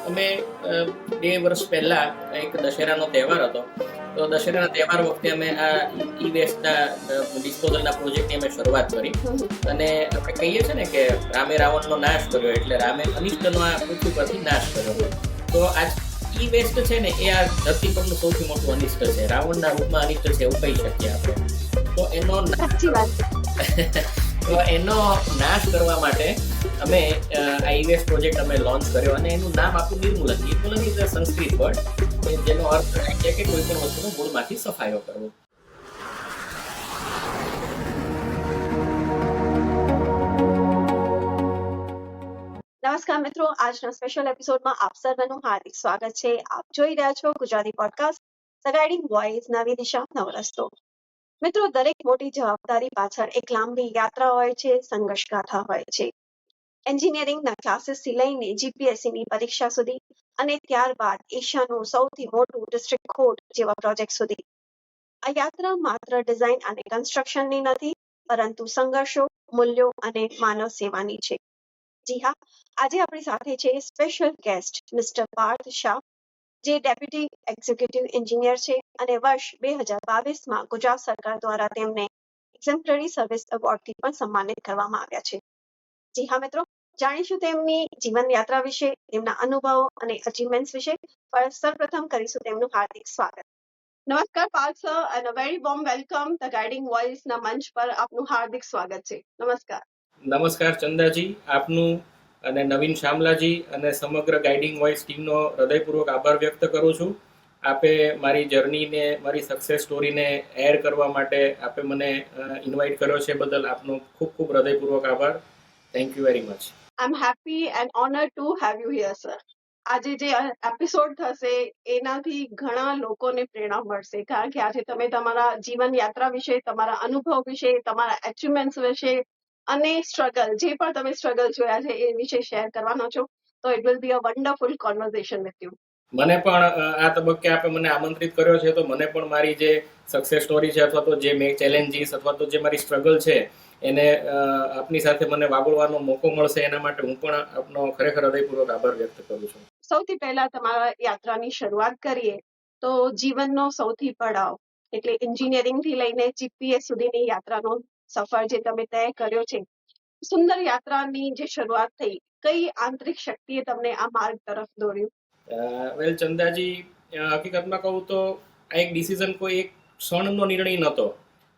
અમે 2 વર્ષ પહેલા એક દશેરાનો તહેવાર હતો. તો દશેરાના તહેવાર વખતે અમે આ ઈ વેસ્ટના ડિસ્પોઝલના પ્રોજેક્ટની અમે શરૂઆત કરી. અને આપણે કહીએ છીએ ને કે રામે રાવણનો નાશ કર્યો, એટલે રામે અનિષ્ટનો આ પૃથ્વી પરથી નાશ કર્યો. તો આજ ઈ વેસ્ટ છે ને એ આ ધરતી પરનું સૌથી મોટું અનિષ્ટ છે. રાવણના રૂપમાં અનિષ્ટ છે એવું કહી શકીએ આપણે. તો એનો નાશ કરવા માટે અમે આ ઈ વેસ્ટ પ્રોજેક્ટ અમે લોન્ચ કર્યો અને એનું નામ આપ્યું નિર્મૂલન. નિર્મૂલન ઇઝ અ સંસ્કૃત વર્ડ, જેનો અર્થ છે કે કોઈ પણ વસ્તુનો મૂળમાંથી સફાયો કરવો. નમસ્કાર મિત્રો, આજના સ્પેશિયલ એપિસોડમાં આપ સર્વનું હાર્દિક સ્વાગત છે. આપ જોઈ રહ્યા છો Gujarati podcast the guiding voice, નવી દિશા નવો રસ્તો. મિત્રો, દરેક મોટી જવાબદારી પાછળ એક લાંબી યાત્રા હોય છે, સંઘર્ષ ગાથા હોય છે. એન્જિનિયરિંગના ક્લાસીસથી લઈને જીપીએસસીની પરીક્ષા સુધી અને ત્યારબાદ એશિયાનું સૌથી મોટું ડિસ્ટ્રિક્ટ કોર્ટ જેવા પ્રોજેક્ટ સુધી. આ યાત્રા માત્ર ડિઝાઇન અને કન્સ્ટ્રક્શનની નથી, પરંતુ સંઘર્ષો, મૂલ્યો અને માનવ સેવાની છે. જી હા, આજે આપણી સાથે છે special guest mister Parth Shah, જે ડેપ્યુટી એક્ઝિક્યુટિવ એન્જિનિયર છે અને વર્ષ 2022માં ગુજરાત સરકાર દ્વારા તેમને એક્ઝેમ્પલરી સર્વિસ એવોર્ડથી પણ સન્માનિત કરવામાં આવ્યા છે. જી હા મિત્રો, જાણીશું તેમની જીવન યાત્રા વિશે, તેમના અનુભવો અને અચીવમેન્ટ્સ વિશે. પણ સૌપ્રથમ કરીશું તેમનું હાર્દિક સ્વાગત. નમસ્કાર Parth sir, and a very warm welcome the guiding વોઇસના મંચ પર આપનું હાર્દિક સ્વાગત છે. નમસ્કાર. નમસ્કાર ચંદાજી, આપનું અને નવીન શામલાજી અને સમગ્ર ગાઈડિંગ વોઇસ ટીમનો હૃદયપૂર્વક આભાર વ્યક્ત કરું છું. આપે મારી જર્નીને, મારી સક્સેસ સ્ટોરીને એર કરવા માટે આપે મને ઇન્વાઇટ કર્યો છે, બદલ આપનો ખૂબ ખૂબ હૃદયપૂર્વક આભાર. Thank you very much. I am happy and honoured to have you hear sir. આજે જે એપિસોડ થશે એનાથી ઘણા લોકોને પ્રેરણા મળશે, કારણ કે આજે તમે તમારા જીવન યાત્રા વિશે, તમારા અનુભવ વિશે, તમારા એચિવમેન્ટ્સ વિશે અને સ્ટ્રગલ, જે પણ તમે સ્ટ્રગલ જોયા છે એ વિશે શેર કરવાનો છો. તો it will be a wonderful conversation with you. મને પણ આ તબક્કે આપે મને આમંત્રિત કર્યો છે, તો મને પણ મારી જે સક્સેસ સ્ટોરી છે અથવા તો જે મેં ચેલેન્જીસ અથવા તો જે મારી સ્ટ્રગલ છે એને આપની સાથે મને વાગોળવાનો મોકો મળશે, એના માટે હું પણ આપનો ખરેખર હૃદયપૂર્વક આભાર વ્યક્ત કરું છું. સૌથી પહેલા તમારા યાત્રાની શરૂઆત કરીએ તો જીવનનો સૌથી પડાવ એટલે એન્જિનિયરિંગથી લઈને જીપીએસ સુધીની યાત્રાનો સફર જે તમે તય કર્યો છે, સુંદર યાત્રાની જે શરૂઆત થઈ, કઈ આંતરિક શક્તિએ તમને આ માર્ગ તરફ દોર્યું? વેલ ચંદાજી, હકીકતમાં કહું તો આ એક ડિસિઝન કોઈ એક ક્ષણનો નિર્ણય નહોતો.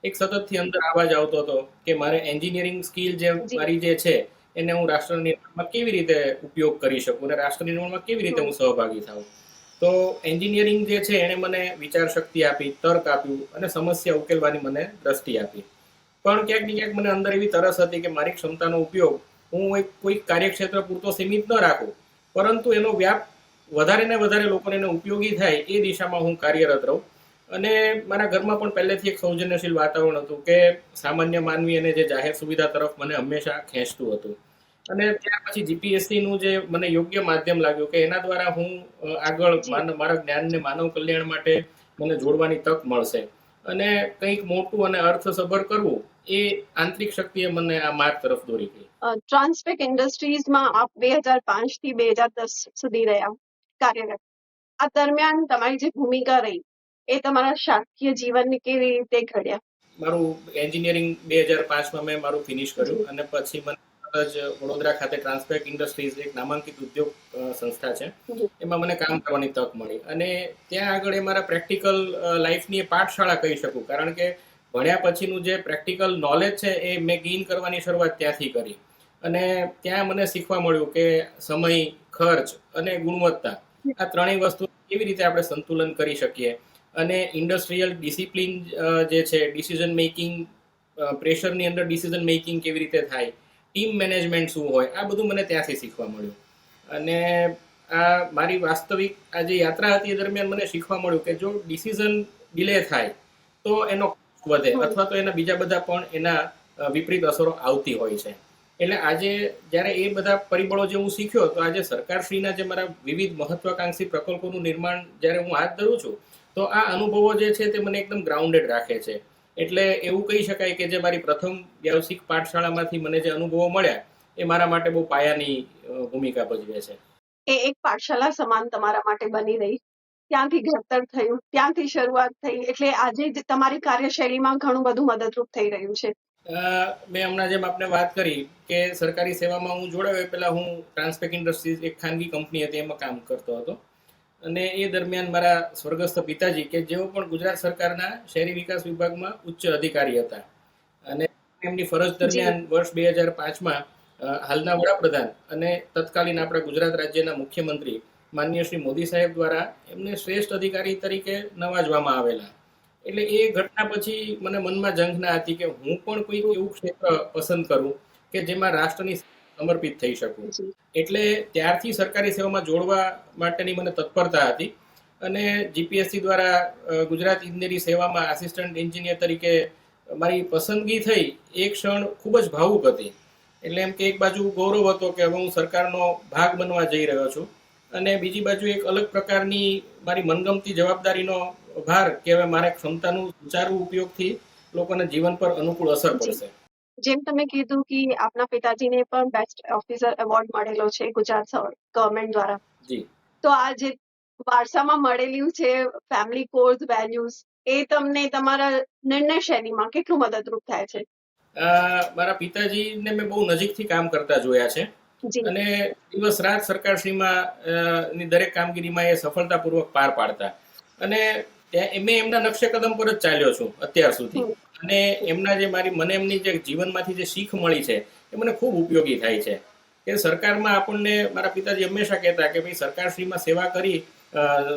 એક સતતથી અંદર આવાજ આવતો હતો કે મારે એન્જિનિયરિંગ સ્કિલ જે મારી જે છે એને હું રાષ્ટ્ર નિર્માણમાં કેવી રીતે ઉપયોગ કરી શકું અને રાષ્ટ્ર નિર્માણમાં કેવી રીતે હું સહભાગી થાઉં. તો એન્જિનિયરિંગ જે છે એને મને વિચાર શક્તિ આપી, તર્ક આપ્યું અને સમસ્યા ઉકેલવાની મને દ્રષ્ટિ આપી. પણ ક્યાંક ને ક્યાંક મને અંદર એવી તરસ હતી કે મારી ક્ષમતાનો ઉપયોગ હું કોઈ કાર્યક્ષેત્ર પૂરતો સીમિત ન રાખું, પરંતુ એનો વ્યાપ વધારે ને વધારે લોકોને એને ઉપયોગી થાય એ દિશામાં હું કાર્યરત રહું. અને મારા ઘરમાં પણ પહેલેથી એક સૌજન્યશીલ વાતાવરણ હતું કે સામાન્ય માનવી અને જે જાહેર સુવિધા તરફ મને હંમેશા ખેંચતું હતું. અને ત્યાર પછી જીપીએસસીનું જે મને યોગ્ય માધ્યમ લાગ્યું કે એના દ્વારા હું આગળ મારા જ્ઞાનને માનવ કલ્યાણ માટે મને જોડવાની તક મળશે અને કંઈક મોટું અને અર્થસભર કરવું, એ આંતરિક શક્તિએ મને આ માર્ગ તરફ દોરી ગઈ. ટ્રાન્સપેક ઇન્ડસ્ટ્રીઝમાં આપ 2005 થી 2010 સુધી રહ્યા કાર્યરત. આ દરમિયાન તમારી જે ભૂમિકા રહી એ તમારા શાસકીય જીવનને કેવી રીતે ઘડ્યા? મારું એન્જિનિયરિંગ 2005માં મેં મારું ફિનિશ કર્યું અને પછી મને વડોદરા ખાતે ટ્રાન્સપેક ઇન્ડસ્ટ્રીઝ એક નામાંકિત ઉદ્યોગ સંસ્થા છે, એમાં મને કામ કરવાની તક મળી. અને ત્યાં આગળ એ મારા પ્રેક્ટિકલ લાઈફની પાઠશાળા કહી શકું, કારણ કે ભણ્યા પછીનું જે પ્રેક્ટિકલ નોલેજ છે એ મેં ગેઇન કરવાની શરૂઆત ત્યાંથી કરી. અને ત્યાં મને શીખવા મળ્યું કે સમય, ખર્ચ અને ગુણવત્તા, આ ત્રણેય વસ્તુ કેવી રીતે આપણે સંતુલન કરી શકીએ અને ઇન્ડસ્ટ્રીયલ ડિસિપ્લિન જે છે, ડિસિઝન મેકિંગ, પ્રેશરની અંદર ડિસિઝન મેકિંગ કેવી રીતે થાય, ટીમ મેનેજમેન્ટ શું હોય, આ બધું મને ત્યાંથી શીખવા મળ્યું. અને આ મારી વાસ્તવિક આ જે યાત્રા હતી એ દરમિયાન મને શીખવા મળ્યું કે જો ડિસિઝન ડિલે થાય તો એનો વધે અથવા તો એના બીજા બધા પણ એના વિપરીત અસરો આવતી હોય છે. એટલે આજે જ્યારે એ બધા પરિબળો જે હું શીખ્યો, તો આજે સરકારશ્રીના જે મારા વિવિધ મહત્વાકાંક્ષી પ્રકલ્પોનું નિર્માણ જ્યારે હું હાથ ધરું છું, તો આ અનુભવો જે છે તે મને એકદમ ગ્રાઉન્ડેડ રાખે છે. એટલે એવું કહી શકાય કે જે મારી પ્રથમ વ્યવસાયિક પાઠશાળામાંથી મને જે અનુભવો મળ્યા એ મારા માટે બહુ પાયાની ભૂમિકા ભજવે છે. એ એક પાઠશાલા સમાન તમારા માટે બની રહી, ત્યાંથી ઘડતર થયું, ત્યાંથી શરૂઆત થઈ, એટલે આજે તમારી કાર્યશૈલીમાં ઘણું બધું મદદરૂપ થઈ રહ્યું છે. મેં હમણાં જેમ આપને વાત કરી કે સરકારી સેવામાં હું જોડાયો પહેલા હું ટ્રાન્સપેક ઇન્ડસ્ટ્રીઝ એક ખાનગી કંપની હતી એમાં કામ કરતો હતો, અને એ દરમિયાન મારા સ્વર્ગસ્થ પિતાજી કે જેઓ પણ ગુજરાત સરકારના શહેરી વિકાસ વિભાગમાં ઉચ્ચ અધિકારી હતા, અને એમની ફરજ દરમિયાન વર્ષ 2005માં હાલના વડાપ્રધાન અને તત્કાલીન આપણા ગુજરાત રાજ્યના મુખ્યમંત્રી માનનીય શ્રી મોદી સાહેબ દ્વારા એમને શ્રેષ્ઠ અધિકારી તરીકે નવાજવામાં આવેલા. એટલે એ ઘટના પછી મને મનમાં ઝંખના હતી કે હું પણ કોઈક એવું ક્ષેત્ર પસંદ કરું કે જેમાં રાષ્ટ્રની સમર્પિત થઈ શકું. એટલે ત્યારથી સરકારી સેવામાં જોડવા માટેની મને તત્પરતા હતી, અને જીપીએસસી દ્વારા ગુજરાત ઇજનેરી સેવામાં આસિસ્ટન્ટ એન્જિનિયર તરીકે મારી પસંદગી થઈ. એ ક્ષણ ખૂબ જ ભાવુક હતી. એટલે એમ કે એક બાજુ ગૌરવ હતો કે હવે હું સરકારનો ભાગ બનવા જઈ રહ્યો છું, અને બીજી બાજુ એક અલગ પ્રકારની મારી મનગમતી જવાબદારીનો ભાર કે હવે મારે ક્ષમતાનું સુચારુ ઉપયોગથી લોકોના જીવન પર અનુકૂળ અસર પડશે. જેમ તમે કીધું કે આપના પિતાજીને પણ બેસ્ટ ઓફિસર એવોર્ડ મળેલો છે ગુજરાત ગવર્મેન્ટ દ્વારા. જી. તો આ જે વારસામાં મળેલું છે ફેમિલી કોર્સ વેલ્યુઝ, એ તમને તમારા નિર્ણય શૈલીમાં કેટલું મદદરૂપ થાય છે? મારા પિતાજીને મેં બહુ નજીકથી કામ કરતા જોયા છે, અને દિવસ રાત સરકારશ્રીમાં ની દરેક કામગીરીમાં એ સફળતાપૂર્વક પાર પાડતા, અને મેં એમના નકશે કદમ પર જ ચાલ્યો છું અત્યાર સુધી. અને એમના જે મને એમની જે જીવનમાંથી જે શીખ મળી છે એ મને ખૂબ ઉપયોગી થાય છે. કે સરકારમાં આપણને મારા પિતાજી હંમેશા કહેતા કે ભાઈ સરકારશ્રીમાં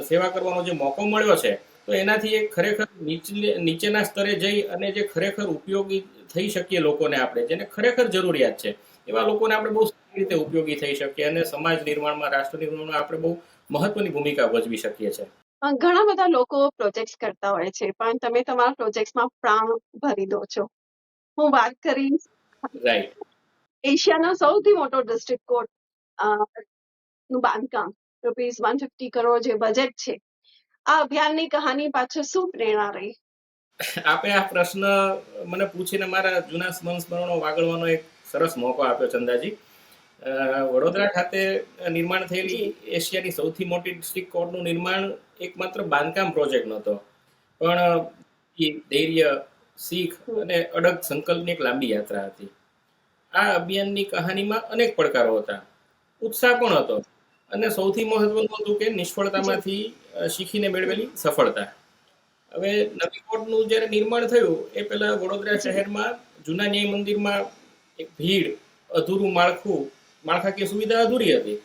સેવા કરવાનો જે મોકો મળ્યો છે, તો એનાથી એક ખરેખર નીચેના સ્તરે જઈ અને જે ખરેખર ઉપયોગી થઈ શકીએ લોકોને, આપણે જેને ખરેખર જરૂરિયાત છે એવા લોકોને આપણે બહુ સારી રીતે ઉપયોગી થઈ શકીએ, અને સમાજ નિર્માણમાં, રાષ્ટ્ર નિર્માણમાં આપણે બહુ મહત્વની ભૂમિકા ભજવી શકીએ છીએ. ઘણા બધા લોકો પ્રોજેક્ટ કરતા હોય છે, પણ તમે તમારા પ્રોજેક્ટમાં પ્રાણ ભરી દો છો. હું વાત કરીશ રાઈટ. એશિયાનો સૌથી મોટો ડિસ્ટ્રિક્ટ કોર્ટ નું બાંધકામ, ₹150 કરોડ જે બજેટ છે, આ અભિયાનની કહાની પાછળ શું પ્રેરણા રહી? આપે આ પ્રશ્ન મને પૂછીને મારા જૂના સંસ્મરણો વાગળવાનો એક સરસ મોકો આપ્યો ચંદાજી. વડોદરા ખાતે નિર્માણ થયેલી એશિયાની સૌથી મોટી ડિસ્ટ્રિક્ટ કોર્ટનું નિર્માણ એકમાત્ર બાંધકામ પ્રોજેક્ટ નહોતો, પણ ધૈર્ય, શીખ અને અડગ સંકલ્પની એક લાંબી યાત્રા હતી. આ અભિયાનની કહાનીમાં અનેક પડકારો હતા, ઉત્સાહ પણ હતો, અને સૌથી મહત્વનું હતું કે નિષ્ફળતામાંથી શીખીને મેળવેલી સફળતા. હવે નવી કોર્ટનું જ્યારે નિર્માણ થયું એ પહેલા વડોદરા શહેરમાં જૂના ન્યાય મંદિરમાં એક ભીડ, અધૂરું માળખાકીય સુવિધા અધૂરી હતી.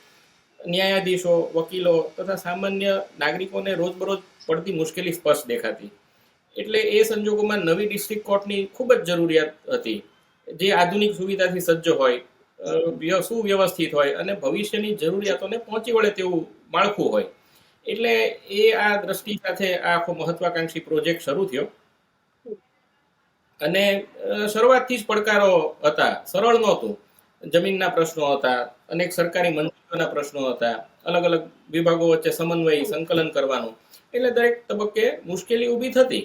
ન્યાયાધીશો, વકીલો તથા સામાન્ય નાગરિકોને રોજબરોજ પડતી મુશ્કેલી સ્પષ્ટ દેખાતી. એટલે એ સંજોગોમાં નવી ડિસ્ટ્રિક્ટ કોર્ટની ખૂબ જ જરૂરિયાત હતી, જે આધુનિક સુવિધાથી સજ્જ હોય, સુવ્યવસ્થિત હોય, અને ભવિષ્યની જરૂરિયાતોને પહોંચી વળે તેવું માળખું હોય. એટલે આ દ્રષ્ટિ સાથે આ આખો મહત્વાકાંક્ષી પ્રોજેક્ટ શરૂ થયો, અને શરૂઆતથી જ પડકારો હતા, સરળ નહોતું. જમીનના પ્રશ્નો હતા, અનેક સરકારી મંજૂરીઓના પ્રશ્નો હતા, અલગ અલગ વિભાગો વચ્ચે સમન્વય, સંકલન કરવાનું, એટલે દરેક તબક્કે મુશ્કેલી ઊભી થતી.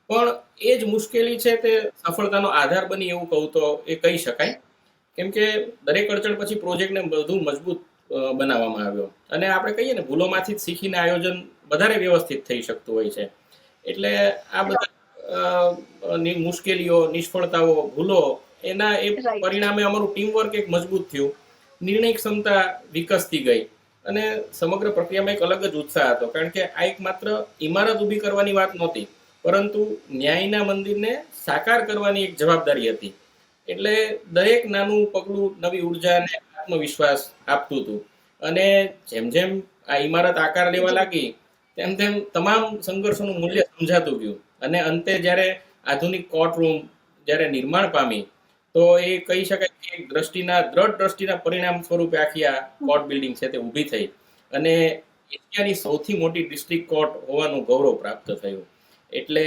પણ એ જ મુશ્કેલી છે તે સફળતાનો આધાર બની એવું કહું તો એ કહી શકાય, કેમ કે દરેક અડચણ પછી પ્રોજેક્ટને વધુ મજબૂત બનાવવામાં આવ્યો, અને આપણે કહીએ ને ભૂલોમાંથી જ શીખીને આયોજન વધારે વ્યવસ્થિત થઈ શકતું હોય છે. એટલે આ બધા મુશ્કેલીઓ, નિષ્ફળતાઓ, ભૂલો, એના એ પરિણામે અમારું ટીમવર્ક એક મજબૂત થયું, નિર્ણય ક્ષમતા વિકસતી ગઈ, અને સમગ્ર પ્રક્રિયામાં એક અલગ જ ઉત્સાહ હતો. કારણ કે આ એક માત્ર ઇમારત ઊભી કરવાની વાત નહોતી, પરંતુ ન્યાયના મંદિરને સાકાર કરવાની એક જવાબદારી હતી. એટલે દરેક નાનું પગલું નવી ઉર્જા અને આત્મવિશ્વાસ આપતું હતું, અને જેમ જેમ આ ઇમારત આકાર લેવા લાગી તેમ તેમ તમામ સંઘર્ષોનું મૂલ્ય સમજાતું ગયું, અને અંતે જ્યારે આધુનિક કોર્ટ રૂમ જ્યારે નિર્માણ પામી, તો એ કહી શકાય કે દ્રઢ દ્રષ્ટિના પરિણામ સ્વરૂપે આખી આ કોર્ટ બિલ્ડિંગ છે તે ઊભી થઈ, અને એશિયાની સૌથી મોટી ડિસ્ટ્રિક્ટ કોર્ટ હોવાનું ગૌરવ પ્રાપ્ત થયું. એટલે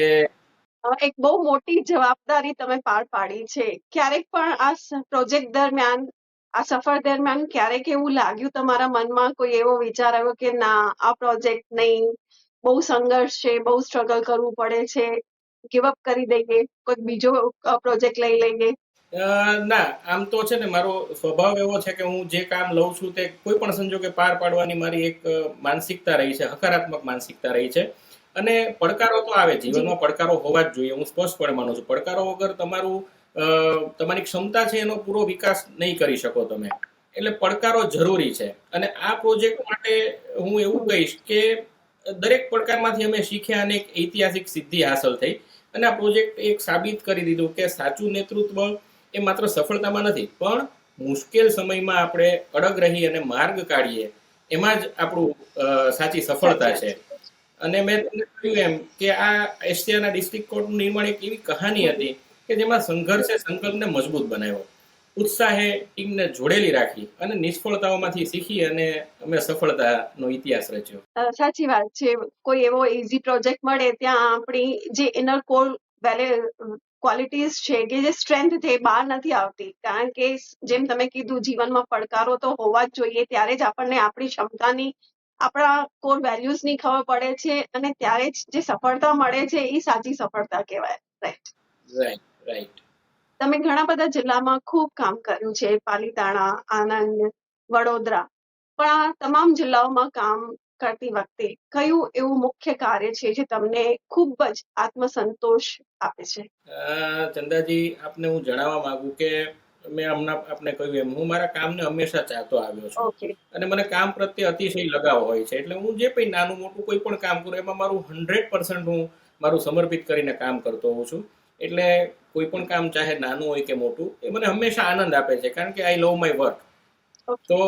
એક બહુ મોટી જવાબદારી તમે પાર પાડી છે. ક્યારેક પણ આ પ્રોજેક્ટ દરમિયાન, આ સફર દરમિયાન ક્યારેક એવું લાગ્યું તમારા મનમાં, કોઈ એવો વિચાર આવ્યો કે ના, આ પ્રોજેક્ટ નહીં, બહુ સંઘર્ષ છે, બહુ સ્ટ્રગલ કરવું પડે છે, ગિવ અપ કરી દઈએ, કોઈ બીજો પ્રોજેક્ટ લઈ લઈએ? ના, આમ તો છે ને મારો સ્વભાવ એવો છે કે હું જે કામ લઉં છું તે કોઈ પણ સંજોગે પાર પાડવાની મારી એક માનસિકતા રહી છે, હકારાત્મક માનસિકતા રહી છે. અને પડકારો તો આવે, જી. જીવનમાં પડકારો હોવા જ જોઈએ, હું સ્પષ્ટપણે માનું છું. પડકારો વગર તમારી ક્ષમતા છે એનો પૂરો વિકાસ નહીં કરી શકો તમે. એટલે પડકારો જરૂરી છે. અને આ પ્રોજેક્ટ માટે હું એવું હમ. કહીશ કે દરેક પડકારમાંથી અમે શીખ્યા અને એક ઐતિહાસિક સિદ્ધિ હાંસલ થઈ. અને આ પ્રોજેક્ટ એક સાબિત કરી દીધું કે સાચું નેતૃત્વ એ માત્ર સફળતામાં નથી, પણ મુશ્કેલ સમયમાં આપણે અડગ રહી અને માર્ગ કાઢીએ, એમાં જ આપણું સાચી સફળતા સાચી વાત છે. છે. અને મેં તમને કહ્યું એમ કે આ એશિયાના ડિસ્ટ્રિક્ટ કોર્ટનું નિર્માણ એક એવી કહાની હમ. હતી કે જેમાં સંઘર્ષે સંકલ્પને મજબૂત બનાવ્યો, ઉત્સાહે ટીમને જોડેલી રાખી અને નિષ્ફળતાઓમાંથી શીખી અને અમે સફળતાનો ઇતિહાસ રચ્યો. સાચી વાત છે. કોઈ એવો ઈઝી પ્રોજેક્ટ મળે ત્યાં આપણી જે ઇનર કોર વેલે ક્વોલિટીઝ છે કે જે સ્ટ્રેન્થ છે એ બહાર નથી આવતી, કારણ કે જેમ તમે કીધું જીવનમાં પડકારો તો હોવા જ જોઈએ, ત્યારે જ આપણને આપણી ક્ષમતાની, આપણા કોર વેલ્યુઝની ખબર પડે છે, અને ત્યારે જ જે સફળતા મળે છે એ સાચી સફળતા કહેવાય. રાઈટ. Right, right. તમે ઘણા બધા જિલ્લામાં ખૂબ કામ કર્યું છે, પાલીતાણા, આણંદ, વડોદરા, પણ આ તમામ જિલ્લાઓમાં કામ કરતી વખતે કયું એવું મુખ્ય કાર્ય છે જે તમને ખૂબ જ આત્મસંતોષ આપે છે? ચંદાજી, આપને હું જણાવવા માંગુ કે મેં હમણાં આપને કહ્યું એમ, હું મારા કામને હંમેશા ચાહતો આવ્યો છું. ઓકે. અને મને કામ પ્રત્યે અતિશય લગાવ હોય છે. એટલે હું જે કંઈ નાનું મોટું કોઈ પણ કામ કરું એમાં મારું 100% હું મારું સમર્પિત કરીને કામ કરતો હોઉં છું. એટલે કોઈ પણ કામ ચાહે નાનું હોય કે મોટું, એ મને હંમેશા આનંદ આપે છે, કારણ કે આઈ લવ માય વર્ક. ઓકે. તો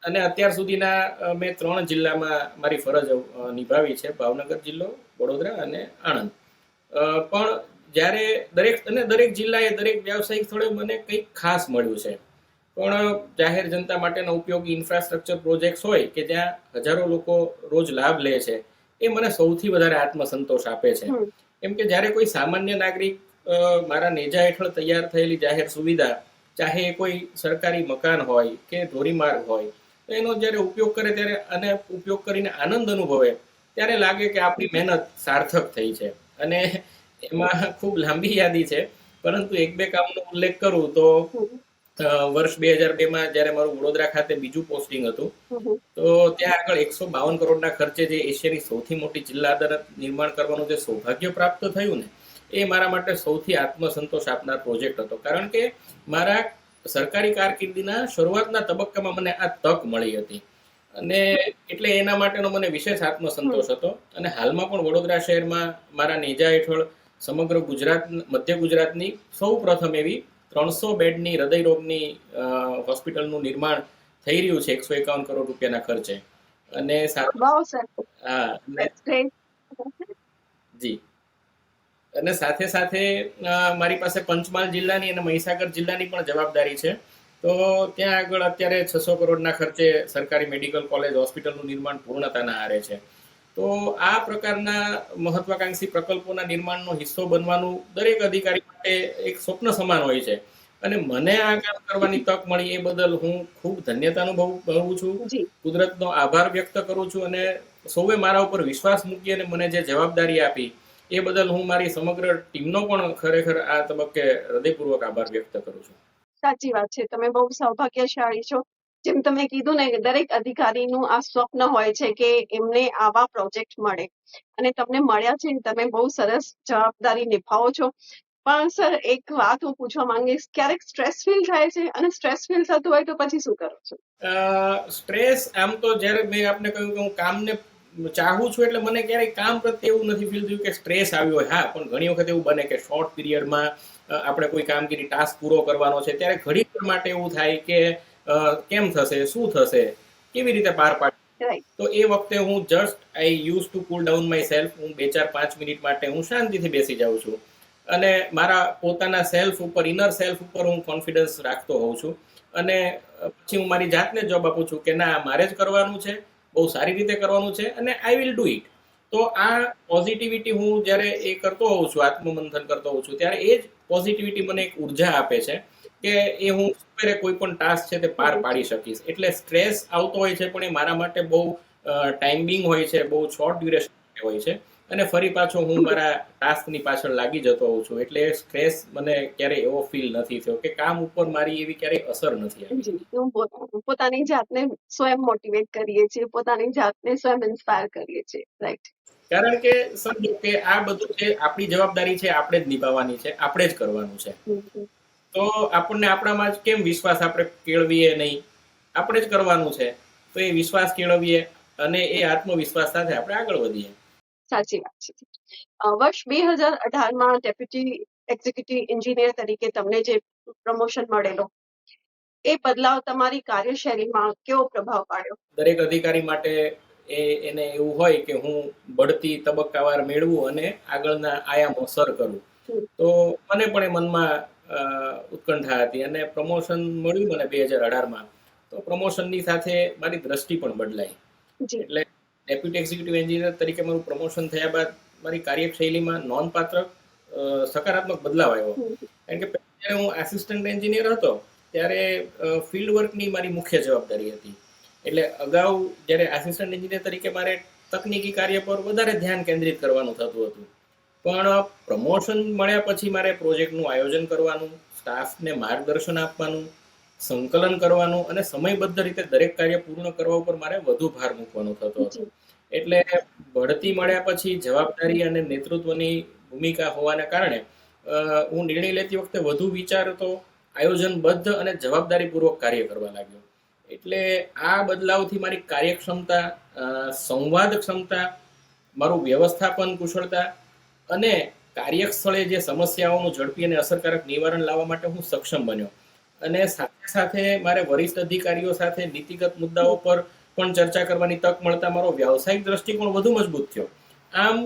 અને અત્યાર સુધીના મેં 3 જિલ્લામાં મારી ફરજ નિભાવી છે: ભાવનગર જિલ્લો, વડોદરા અને આણંદ. પણ જ્યારે દરેક જિલ્લાએ, દરેક વ્યવસાયિક સ્થળે મને કંઈક ખાસ મળ્યું છે. પણ જાહેર જનતા માટેના ઉપયોગી ઇન્ફ્રાસ્ટ્રક્ચર પ્રોજેક્ટ્સ હોય કે જ્યાં હજારો લોકો રોજ લાભ લે છે, એ મને સૌથી વધારે આત્મસંતોષ આપે છે. હમ. કેમ કે જ્યારે કોઈ સામાન્ય નાગરિક મારા નેજા હેઠળ તૈયાર થયેલી જાહેર સુવિધા, ચાહે એ કોઈ સરકારી મકાન હોય કે ધોરીમાર્ગ હોય, તો એનો જ્યારે ઉપયોગ કરે ત્યારે અને ઉપયોગ કરીને આનંદ અનુભવે, ત્યારે લાગે કે આપણી મહેનત સાર્થક થઈ છે. અને એમાં ખૂબ લાંબી યાદી છે, પરંતુ એક બે કામનો ઉલ્લેખ કરું તો હમ. વર્ષ 2002માં જ્યારે મારું વડોદરા ખાતે બીજું પોસ્ટિંગ હતું, હમ. તો ત્યાં આગળ 152 કરોડના ખર્ચે જે એશિયાની સૌથી મોટી જિલ્લા અદાલત નિર્માણ કરવાનું જે સૌભાગ્ય પ્રાપ્ત થયું ને, એ મારા માટે સૌથી આત્મસંતોષ આપનાર પ્રોજેક્ટ હતો. કારણ કે મારા સરકારી કારકિર્દીના શરૂઆતના તબક્કામાં મને આ તક મળી હતી. અને એટલે એના માટેનો મને વિશેષ હમ. આત્મસંતોષ હતો. અને હાલમાં પણ વડોદરા શહેરમાં મારા નેજા હેઠળ સમગ્ર ગુજરાત, મધ્ય ગુજરાતની સૌ પ્રથમ એવી 300 બેડની હૃદયરોગની હોસ્પિટલનું નિર્માણ થઈ રહ્યું છે 151 કરોડ રૂપિયાના ખર્ચે. અને વાવ સર, હા, ધેટ્સ ગ્રેટ. જી. અને સાથે સાથે મારી પાસે પંચમહાલ જિલ્લાની અને મહીસાગર જિલ્લાની પણ જવાબદારી છે. તો ત્યાં આગળ અત્યારે 600 કરોડના ખર્ચે સરકારી મેડિકલ કોલેજ હોસ્પિટલનું નિર્માણ પૂર્ણતાના આરે છે. તો આ પ્રકારના મહત્વાકાંક્ષી પ્રકલ્પોના નિર્માણનો હિસ્સો બનવાનું દરેક અધિકારી માટે એક સ્વપ્ન સમાન હોય છે. અને મને આ કામ કરવાની તક મળી એ બદલ હું ખૂબ ધન્યતા અનુભવું છું, જી. કુદરતનો આભાર વ્યક્ત કરું છું, અને સૌએ મારા ઉપર વિશ્વાસ મૂકી અને મને જે જવાબદારી આપી એ બદલ હું મારી સમગ્ર ટીમનો પણ ખરેખર આ તબક્કે હૃદયપૂર્વક આભાર વ્યક્ત કરું છું. સાચી વાત છે, તમે બહુ સૌભાગ્યશાળી છો. જેમ તમે કીધું ને કે દરેક અધિકારીનું આ સ્વપ્ન હોય છે કે એમને આવા પ્રોજેક્ટ મળે, અને તમને મળ્યા છે. તમે બહુ સરસ જવાબદારી નિભાવો છો. પણ સર, એક વાત હું પૂછવા માંગીશ, ક્યારેક સ્ટ્રેસ ફીલ થાય છે? અને સ્ટ્રેસ ફીલ થતું હોય તો પછી શું કરો છો? સ્ટ્રેસ આમ તો જ્યારે મેં આપને કહ્યું કે હું કામને ચાહું છું, એટલે મને ક્યારેય કામ પ્રત્યે એવું નથી ફીલ થયું કે સ્ટ્રેસ આવ્યો હોય. હા, પણ ઘણી વખત એવું બને કે શોર્ટ પીરિયડમાં આપણે કોઈ કામગીરી ટાસ્ક પૂરો કરવાનો છે, ત્યારે ઘડી માટે એવું થાય કે કેમ થશે, શું થશે, કેવી રીતે પાર પાડશે. રાઈટ. તો એ વખતે હું just I use to cool down my self. હું 2-4-5 મિનિટ માટે હું શાંતિથી બેસી જાઉં છું, અને મારા પોતાના સેલ્ફ ઉપર, ઇનર સેલ્ફ ઉપર હું કોન્ફિડન્સ રાખતો હોઉં છું. અને પછી હું મારી જાતને જવાબ આપું છું કે ના, મારે જ કરવાનું છે, બહુ સારી રીતે કરવાનું છે, અને આઈ વિલ ડુ ઇટ. તો આ પોઝિટિવિટી હું જ્યારે એ કરતો હોઉં છું, આત્મમંથન કરતો હોઉં છું, ત્યારે એ જ પોઝિટિવિટી મને એક ઉર્જા આપે છે કે એ હું સુપેરે કોઈ પણ ટાસ્ક છે તે પાર પાડી શકીશ. એટલે સ્ટ્રેસ આવતો હોય છે, પણ એ મારા માટે બહુ ટાઈમિંગ હોય છે, બહુ શોર્ટ ડ્યુરેશન હોય છે. અને ફરી પાછો હું મારા ટાસ્કની પાછળ લાગી જતો હોઉં છું. એટલે સ્ટ્રેસ મને ક્યારેય એવો ફીલ નથી થયો કે કામ ઉપર મારી એવી ક્યારેય અસર નથી આવી. જી હું પોતાની જાતને સ્વયં મોટિવેટ કરીએ છીએ, પોતાની જાતને સ્વયં ઇન્સ્પાયર કરીએ છીએ, રાઈટ? કારણ કે સમજો કે આ બધું જે આપણી જવાબદારી છે આપણે જ નિભાવવાની છે, આપણે જ કરવાનું છે. તો આપણને આપણામાં જ કેમ વિશ્વાસ આપણે કેળવીએ નહીં? આપણે જ કરવાનું છે, તો એ વિશ્વાસ કેળવીએ અને એ આત્મવિશ્વાસ સાથે આપણે આગળ વધીએ. સાચી વાત છે. વર્ષ 2018માં ડેપ્યુટી એક્ઝિક્યુટિવ એન્જિનિયર તરીકે તમને જે પ્રમોશન મળેલો, એ બદલાવ તમારી કાર્યશૈલીમાં કેવો પ્રભાવ પાડ્યો? દરેક અધિકારી માટે એને એવું હોય કે હું બઢતી તબક્કાવાર મેળવું અને આગળના આયામો સર કરું. તો મને પણ એ મનમાં ઉત્કંઠા હતી અને પ્રમોશન મળ્યું મને 2018માં. તો પ્રમોશનની સાથે મારી દ્રષ્ટિ પણ બદલાઈ. એટલે ડેપ્યુટી એક્ઝિક્યુટિવ એન્જિનિયર તરીકે મારું પ્રમોશન થયા બાદ મારી કાર્યશૈલીમાં નોંધપાત્ર સકારાત્મક બદલાવ આવ્યો. કારણ કે જ્યારે હું આસિસ્ટન્ટ એન્જિનિયર હતો ત્યારે ફિલ્ડ વર્કની મારી મુખ્ય જવાબદારી હતી. એટલે અગાઉ જ્યારે આસિસ્ટન્ટ એન્જિનિયર તરીકે મારે તકનીકી કાર્ય પર વધારે ધ્યાન કેન્દ્રિત કરવાનું થતું હતું. પણ પ્રમોશન મળ્યા પછી મારે પ્રોજેક્ટનું આયોજન કરવાનું, સ્ટાફને માર્ગદર્શન આપવાનું, સંકલન કરવાનું અને સમયબદ્ધ રીતે દરેક કાર્ય પૂર્ણ કરવા ઉપર મારે વધુ ભાર મૂકવાનો થતો હતો. એટલે બઢતી મળ્યા પછી જવાબદારી અને નેતૃત્વની ભૂમિકા હોવાને કારણે હું નિર્ણય લેતી વખતે વધુ વિચારતો, આયોજનબદ્ધ અને જવાબદારીપૂર્વક કાર્ય કરવા લાગ્યો. એટલે આ બદલાવથી મારી કાર્યક્ષમતા, સંવાદ ક્ષમતા, મારું વ્યવસ્થાપન કુશળતા અને કાર્યસ્થળે જે સમસ્યાઓનું ઝડપી અને અસરકારક નિવારણ લાવવા માટે હું સક્ષમ બન્યો. અને સાથે સાથે મારે વરિષ્ઠ અધિકારીઓ સાથે નીતિગત મુદ્દાઓ પર પણ ચર્ચા કરવાની તક મળતા મારો વ્યાવસાયિક દ્રષ્ટિકોણ વધુ મજબૂત થયો. આમ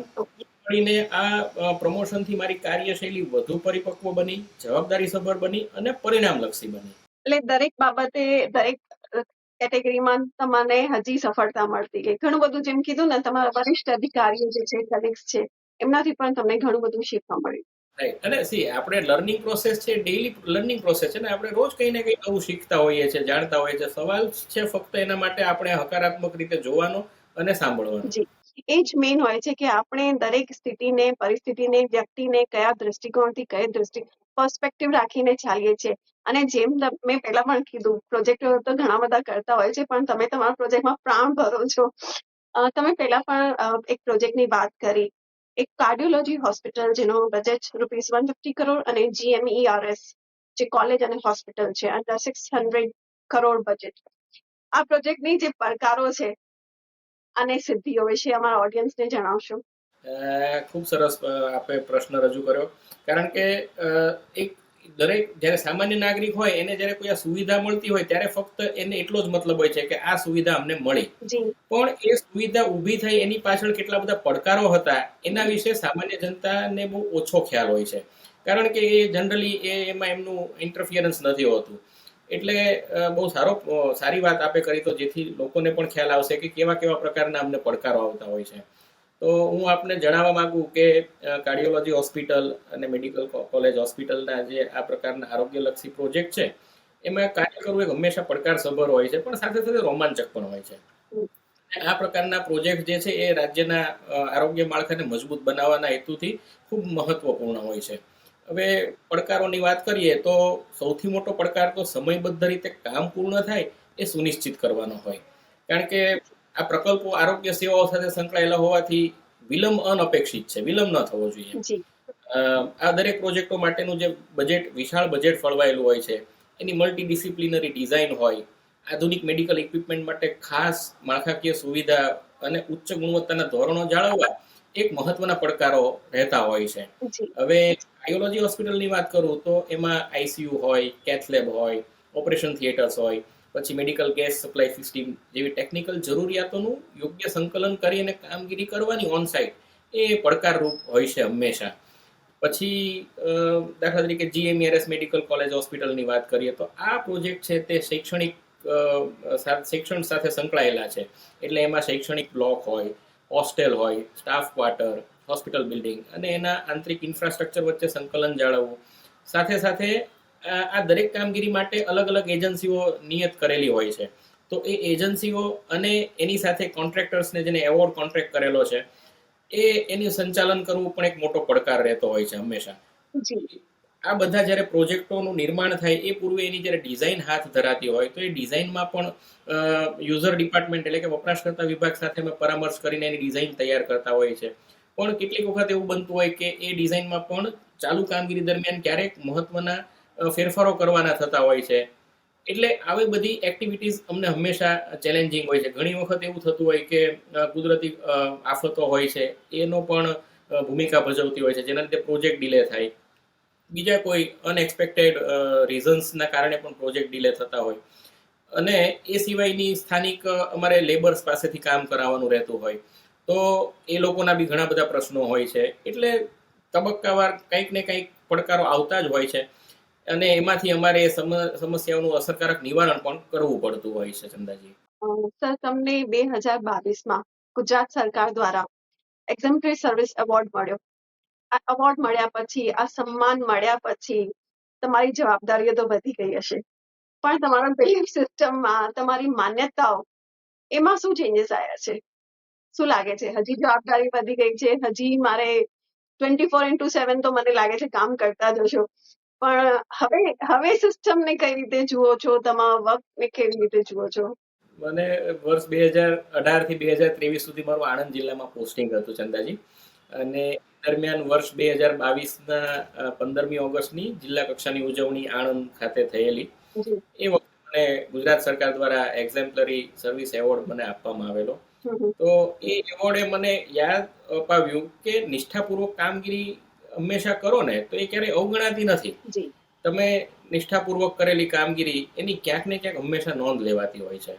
મળીને આ પ્રમોશનથી મારી કાર્યશૈલી વધુ પરિપક્વ બની, જવાબદારીસભર બની અને પરિણામલક્ષી બની. એટલે દરેક બાબતે, દરેક કેટેગરીમાં તમને હજી સફળતા મળતી ગઈ. ઘણું બધું જેમ કીધું ને, તમારા વરિષ્ઠ અધિકારીઓ જે છે, કલીગ્સ છે, એમનાથી પણ તમને ઘણું બધું શીખવા મળ્યું. રાઈટ. અને આપણે લર્નિંગ પ્રોસેસ છે, ડેઈલી લર્નિંગ પ્રોસેસ છે ને, આપણે રોજ કંઈ ને કંઈ નવું શીખતા હોઈએ છીએ, જાણતા હોઈએ છીએ. સવાલ છે ફક્ત એના માટે આપણે હકારાત્મક રીતે જોવાનો અને સાંભળવાનો. જી, એ જ મેઇન હોય છે કે આપણે દરેક સ્થિતિને, પરિસ્થિતિને, વ્યક્તિને કયા દૃષ્ટિકોણથી, પર્સ્પેક્ટિવ રાખીને ચાલીએ છીએ. અને જેમ મેં પહેલા પણ કીધું, પ્રોજેક્ટો તો ઘણા બધા કરતા હોય છે, પણ તમે તમારા પ્રોજેક્ટમાં પ્રાણ ભરો છો. તમે પહેલા પણ એક પ્રોજેક્ટની વાત કરી, એક કાર્ડિયોલોજી હોસ્પિટલ જેનો બજેટ ₹150 કરોડ અને GMERS જે કોલેજ અને હોસ્પિટલ છે અંડર 600 કરોડ બજેટ. આ પ્રોજેક્ટની જે પડકારો છે અને સિદ્ધિઓ વિશે અમારા ઓડિયન્સને જણાવશો? ખૂબ સરસ આપે પ્રશ્ન રજૂ કર્યો. કારણ કે એક દરેક જ્યારે સામાન્ય નાગરિક હોય એને જ્યારે કોઈ આ સુવિધા મળતી હોય ત્યારે ફક્ત એને એટલો જ મતલબ હોય છે કે આ સુવિધા અમને મળી. પણ એ સુવિધા ઊભી થઈ એની પાછળ કેટલા બધા પડકારો હતા એના વિશે સામાન્ય જનતાને બહુ ઓછો ખ્યાલ હોય છે. કારણ કે એ જનરલી એમાં એમનું ઇન્ટરફિયરન્સ નથી હોતું. એટલે બહુ સારી વાત આપે કરી, તો જેથી લોકોને પણ ખ્યાલ આવશે કે કેવા કેવા પ્રકારના અમને પડકારો આવતા હોય છે. તો હું આપને જણાવવા માંગુ કે કાર્ડિયોલોજી હોસ્પિટલ અને મેડિકલ કોલેજ હોસ્પિટલના જે આ પ્રકારના આરોગ્યલક્ષી પ્રોજેક્ટ છે એમાં કાર્ય કરવું એક હંમેશા પડકારસભર હોય છે, પણ સાથે સાથે રોમાંચક પણ હોય છે. આ પ્રકારના પ્રોજેક્ટ જે છે એ રાજ્યના આરોગ્ય માળખાને મજબૂત બનાવવાના હેતુથી ખૂબ મહત્વપૂર્ણ હોય છે. હવે પડકારોની વાત કરીએ તો સૌથી મોટો પડકાર તો સમયબદ્ધ રીતે કામ પૂર્ણ થાય એ સુનિશ્ચિત કરવાનો હોય. કારણ કે આ પ્રકલ્પો આરોગ્ય સેવાઓ સાથે સંકળાયેલા હોવાથી વિલંબ અનપેક્ષિત છે, વિલંબ ન થવો જોઈએ. આ દરેક પ્રોજેક્ટો માટેનું જે વિશાળ બજેટ ફળવાયેલું હોય છે, એની મલ્ટીડિસિપ્લિનરી ડિઝાઇન હોય, આધુનિક મેડિકલ ઇક્વિપમેન્ટ માટે ખાસ માળખાકીય સુવિધા અને ઉચ્ચ ગુણવત્તાના ધોરણો જાળવવા એક મહત્વના પડકારો રહેતા હોય છે. હવે કાર્ડિયોલોજી હોસ્પિટલની વાત કરું તો એમાં આઈસીયુ હોય, કેથ લેબ હોય, ઓપરેશન થિયેટર્સ હોય, પછી મેડિકલ ગેસ સપ્લાય સિસ્ટમ જેવી ટેકનિકલ જરૂરિયાતોનું યોગ્ય સંકલન કરીને કામગીરી કરવાની ઓન સાઇટ એ પડકારરૂપ હોય છે હંમેશા. પછી દાખલા તરીકે GMERS મેડિકલ કોલેજ હોસ્પિટલની વાત કરીએ તો આ પ્રોજેક્ટ છે તે શિક્ષણ સાથે સંકળાયેલા છે. એટલે એમાં શૈક્ષણિક બ્લોક હોય, હોસ્ટેલ હોય, સ્ટાફ ક્વાર્ટર, હોસ્પિટલ બિલ્ડિંગ અને એના આંતરિક ઇન્ફ્રાસ્ટ્રક્ચર વચ્ચે સંકલન જાળવવું. સાથે સાથે આ દરેક કામગીરી માટે અલગ અલગ એજન્સીઓ નિયત કરેલી હોય છે. તો એ એજન્સીઓ અને એની સાથે કોન્ટ્રાક્ટર્સને જેને એવોર્ડ કોન્ટ્રાક્ટ કરેલો છે એની સંચાલન કરવું પણ એક મોટો પડકાર રહેતો હોય છે હંમેશા. જી આ બધા જ્યારે પ્રોજેક્ટોનું નિર્માણ થાય એ પૂર્વે એની જ્યારે ડિઝાઇન હાથ ધરાતી હોય તો એ ડિઝાઇનમાં પણ યુઝર ડિપાર્ટમેન્ટ એટલે કે વપરાશકર્તા વિભાગ સાથે અમે પરામર્શ કરીને એની ડિઝાઇન તૈયાર કરતા હોય છે. પણ કેટલીક વખત એવું બનતું હોય કે એ ડિઝાઇનમાં પણ ચાલુ કામગીરી દરમિયાન ક્યારેક મહત્વના ફેરફારો કરવાના થતા હોય છે. એટલે આવી બધી એક્ટિવિટીઝ અમને હંમેશા ચેલેન્જિંગ હોય છે. ઘણી વખત એવું થતું હોય કે કુદરતી આફતો હોય છે એનો પણ ભૂમિકા ભજવતી હોય છે, જેના લીધે પ્રોજેક્ટ ડિલે થાય. બીજા કોઈ અનએક્સપેક્ટેડ રીઝન્સના કારણે પણ પ્રોજેક્ટ ડિલે થતા હોય. અને એ સિવાયની સ્થાનિક અમારે લેબર્સ પાસેથી કામ કરાવવાનું રહેતું હોય તો એ લોકોના બી ઘણા બધા પ્રશ્નો હોય છે. એટલે તબક્કાવાર કંઈક ને કંઈક પડકારો આવતા જ હોય છે અને એમાંથી અમારે એ સમસ્યાઓનું અસરકારક નિવારણ પણ કરવું પડતું હોય છે. ચંદાજી, સર, તમને 2022માં ગુજરાત સરકાર દ્વારા એક્ઝેમ્પલરી સર્વિસ એવોર્ડ મળ્યો. આ એવોર્ડ મળ્યા પછી, આ સન્માન મળ્યા પછી તમારી જવાબદારીઓ તો વધી ગઈ હશે, પણ તમારા બિલીફ સિસ્ટમમાં તમારી માન્યતાઓ એમાં શું ચેન્જીસ આવ્યા છે? શું લાગે છે? હજી જવાબદારી વધી ગઈ છે? હજી મારે 24/7 તો મને લાગે છે કામ કરતા જ હશો, પણ હવે સિસ્ટમને કઈ રીતે જુઓ છો? તમારા વર્કને કેવી રીતે જુઓ છો? મને વર્ષ 2018 થી 2023 સુધી મારું આણંદ જિલ્લામાં પોસ્ટિંગ હતું ચંદાજી. અને દરમિયાન વર્ષ 2022ના 15મી ઓગસ્ટની જિલ્લા કક્ષાની ઉજવણી આણંદ ખાતે થયેલી. એ વખતે મને ગુજરાત સરકાર દ્વારા એક્ઝેમ્પલરી સર્વિસ એવોર્ડ મને આપવામાં આવેલો. તો એ એવોર્ડે મને યાદ અપાવ્યું કે નિષ્ઠાપૂર્વક કામગીરી હંમેશા કરો ને તો એ ક્યારેય અવગણાતી નથી. તમે નિષ્ઠાપૂર્વક કરેલી કામગીરી એની ક્યાંક ને ક્યાંક હંમેશા નોંધ લેવાતી હોય છે.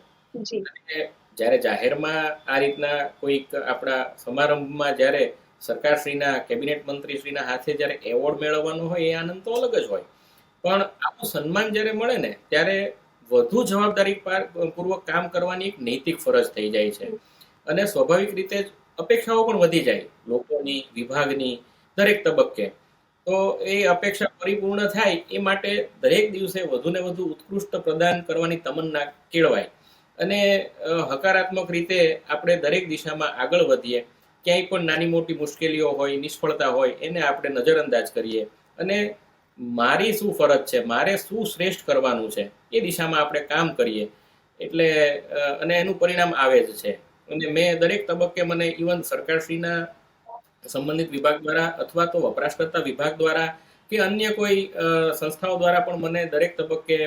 જ્યારે જાહેરમાં આ રીતના કોઈક આપણા સમારંભમાં જ્યારે સરકારશ્રીના કેબિનેટ મંત્રીશ્રીના હાથે જ્યારે એવોર્ડ મેળવવાનો હોય એ આનંદ તો અલગ જ હોય. પણ આવું સન્માન જ્યારે મળે ને ત્યારે વધુ જવાબદારી પૂર્વક કામ કરવાની એક નૈતિક ફરજ થઈ જાય છે. અને સ્વાભાવિક રીતે જ અપેક્ષાઓ પણ વધી જાય લોકોની, વિભાગની, દરેક તબક્કે. તો એ અપેક્ષા પરિપૂર્ણ થાય એ માટે દરેક દિવસે વધુને વધુ ઉત્કૃષ્ટ પ્રદાન કરવાની તમન્ના કેળવાય અને હકારાત્મક રીતે આપણે દરેક દિશામાં આગળ વધીએ. ક્યાંય પણ નાની મોટી મુશ્કેલીઓ હોય, નિષ્ફળતા હોય એને આપણે નજરઅંદાજ કરીએ અને મારી શું ફરજ છે, મારે શું શ્રેષ્ઠ કરવાનું છે એ દિશામાં આપણે કામ કરીએ. એટલે અને એનું પરિણામ આવે જ છે. અને મેં દરેક તબક્કે મને ઇવન સરકારશ્રીના સંબંધિત વિભાગ દ્વારા અથવા તો વપરાશકર્તા વિભાગ દ્વારા કે અન્ય કોઈ સંસ્થાઓ દ્વારા પણ મને દરેક તબક્કે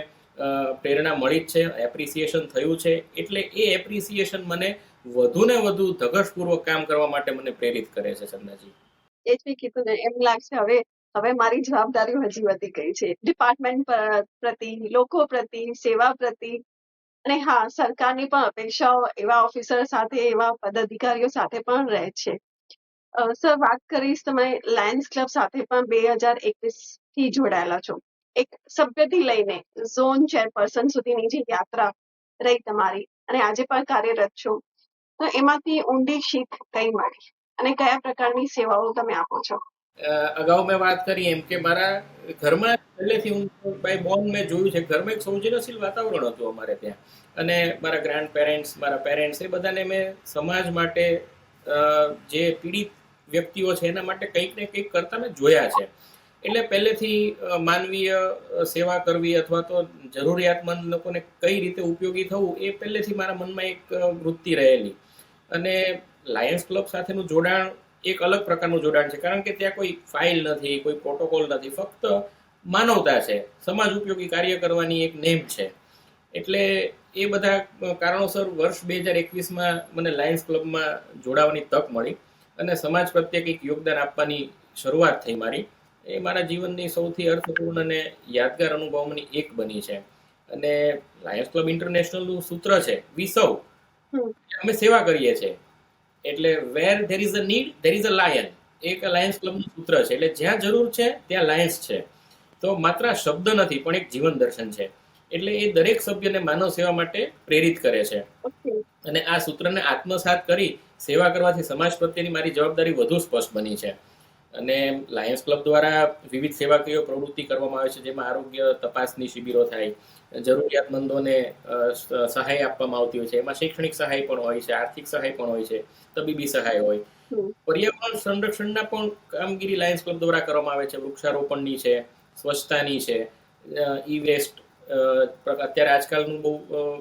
પ્રેરણા મળી જ છે, એપ્રિસિએશન થયું છે. એટલે એ એપ્રિસિએશન મને વધુ ને વધુ ધગશપૂર્વક કામ કરવા માટે મને પ્રેરિત કરે છે. ચંદાજી, એ જ મેં કીધું ને, એમ લાગશે હવે મારી જવાબદારીઓ હજી વધી ગઈ છે ડિપાર્ટમેન્ટ પ્રતિ, લોકો પ્રતિ, સેવા પ્રતિ. અને હા, સરકારની પણ અપેક્ષાઓ એવા ઓફિસર સાથે, એવા પદાધિકારીઓ સાથે પણ રહે છે. સર, વાત કરીશ, તમે લાયન્સ ક્લબ સાથે પણ 2021 થી જોડાયેલા છો. એક સભ્યથી લઈને ઝોન ચેરપર્સન સુધીની જે યાત્રા રહી તમારી, અને આજે પણ કાર્યરત છો, તો એમાંથી ઊંડી શીખ કઈ મળી અને કયા પ્રકારની સેવાઓ તમે આપો છો? અગાઉ મેં વાત કરી એમ કે મારા ઘરમાં પહેલેથી હું બાય બોર્ન મેં જોયું છે, ઘરમાં એક સૌજન્યશીલ વાતાવરણ હતું અમારે ત્યાં. અને મારા ગ્રાન્ડ પેરેન્ટ્સ, મારા પેરેન્ટ્સ, એ બધાને મેં સમાજ માટે જે પીડિત વ્યક્તિઓ છે એના માટે કંઈક ને કંઈક કરતા મેં જોયા છે. એટલે પહેલેથી માનવીય સેવા કરવી અથવા તો જરૂરિયાતમંદ લોકોને કઈ રીતે ઉપયોગી થવું એ પહેલેથી મારા મનમાં એક વૃત્તિ રહેલી. અને લાયન્સ ક્લબ સાથેનું જોડાણ એક અલગ પ્રકારનું જોડાણ છે, કારણ કે ત્યાં કોઈ ફાઇલ નથી, કોઈ પ્રોટોકોલ નથી, ફક્ત માનવતા છે, સમાજ ઉપયોગી કાર્ય કરવાની એક નેમ છે. એટલે એ બધા કારણોસર વર્ષ 2021માં મને લાયન્સ ક્લબમાં જોડાવાની તક મળી અને સમાજ પ્રત્યે કંઈક યોગદાન આપવાની શરૂઆત થઈ મારી. એ મારા જીવનની સૌથી અર્થપૂર્ણ અને યાદગાર અનુભવોમાંની એક બની છે. અને લાયન્સ ક્લબ ઇન્ટરનેશનલનું સૂત્ર છે, વી સર્વ, અમે સેવા કરીએ છીએ. એટલે where there is a need there is a lion, એક લાયન્સ ક્લબનું સૂત્ર છે. એટલે જ્યાં જરૂર છે ત્યાં લાયન્સ છે. તો માત્ર શબ્દ નથી પણ એક જીવન દર્શન છે. એટલે એ દરેક સભ્યને માનવ સેવા માટે પ્રેરિત કરે છે. અને આ સૂત્રને આત્મસાત કરી સેવા કરવાથી સમાજ પ્રત્યેની મારી જવાબદારી વધુ સ્પષ્ટ બની છે. અને લાયન્સ ક્લબ દ્વારા વિવિધ સેવાકીય પ્રવૃત્તિ કરવામાં આવે છે, જેમાં આરોગ્ય તપાસની શિબિરો થાય, જરૂરિયાતમંદોને સહાય આપવામાં આવતી હોય છે. એમાં શૈક્ષણિક સહાય પણ હોય છે, આર્થિક સહાય પણ હોય છે, તબીબી સહાય હોય. પર્યાવરણ સંરક્ષણના પણ કામગીરી લાયન્સ ક્લબ દ્વારા કરવામાં આવે છે. વૃક્ષારોપણની છે, સ્વચ્છતાની છે, ઈ વેસ્ટ, અત્યારે આજકાલનું બહુ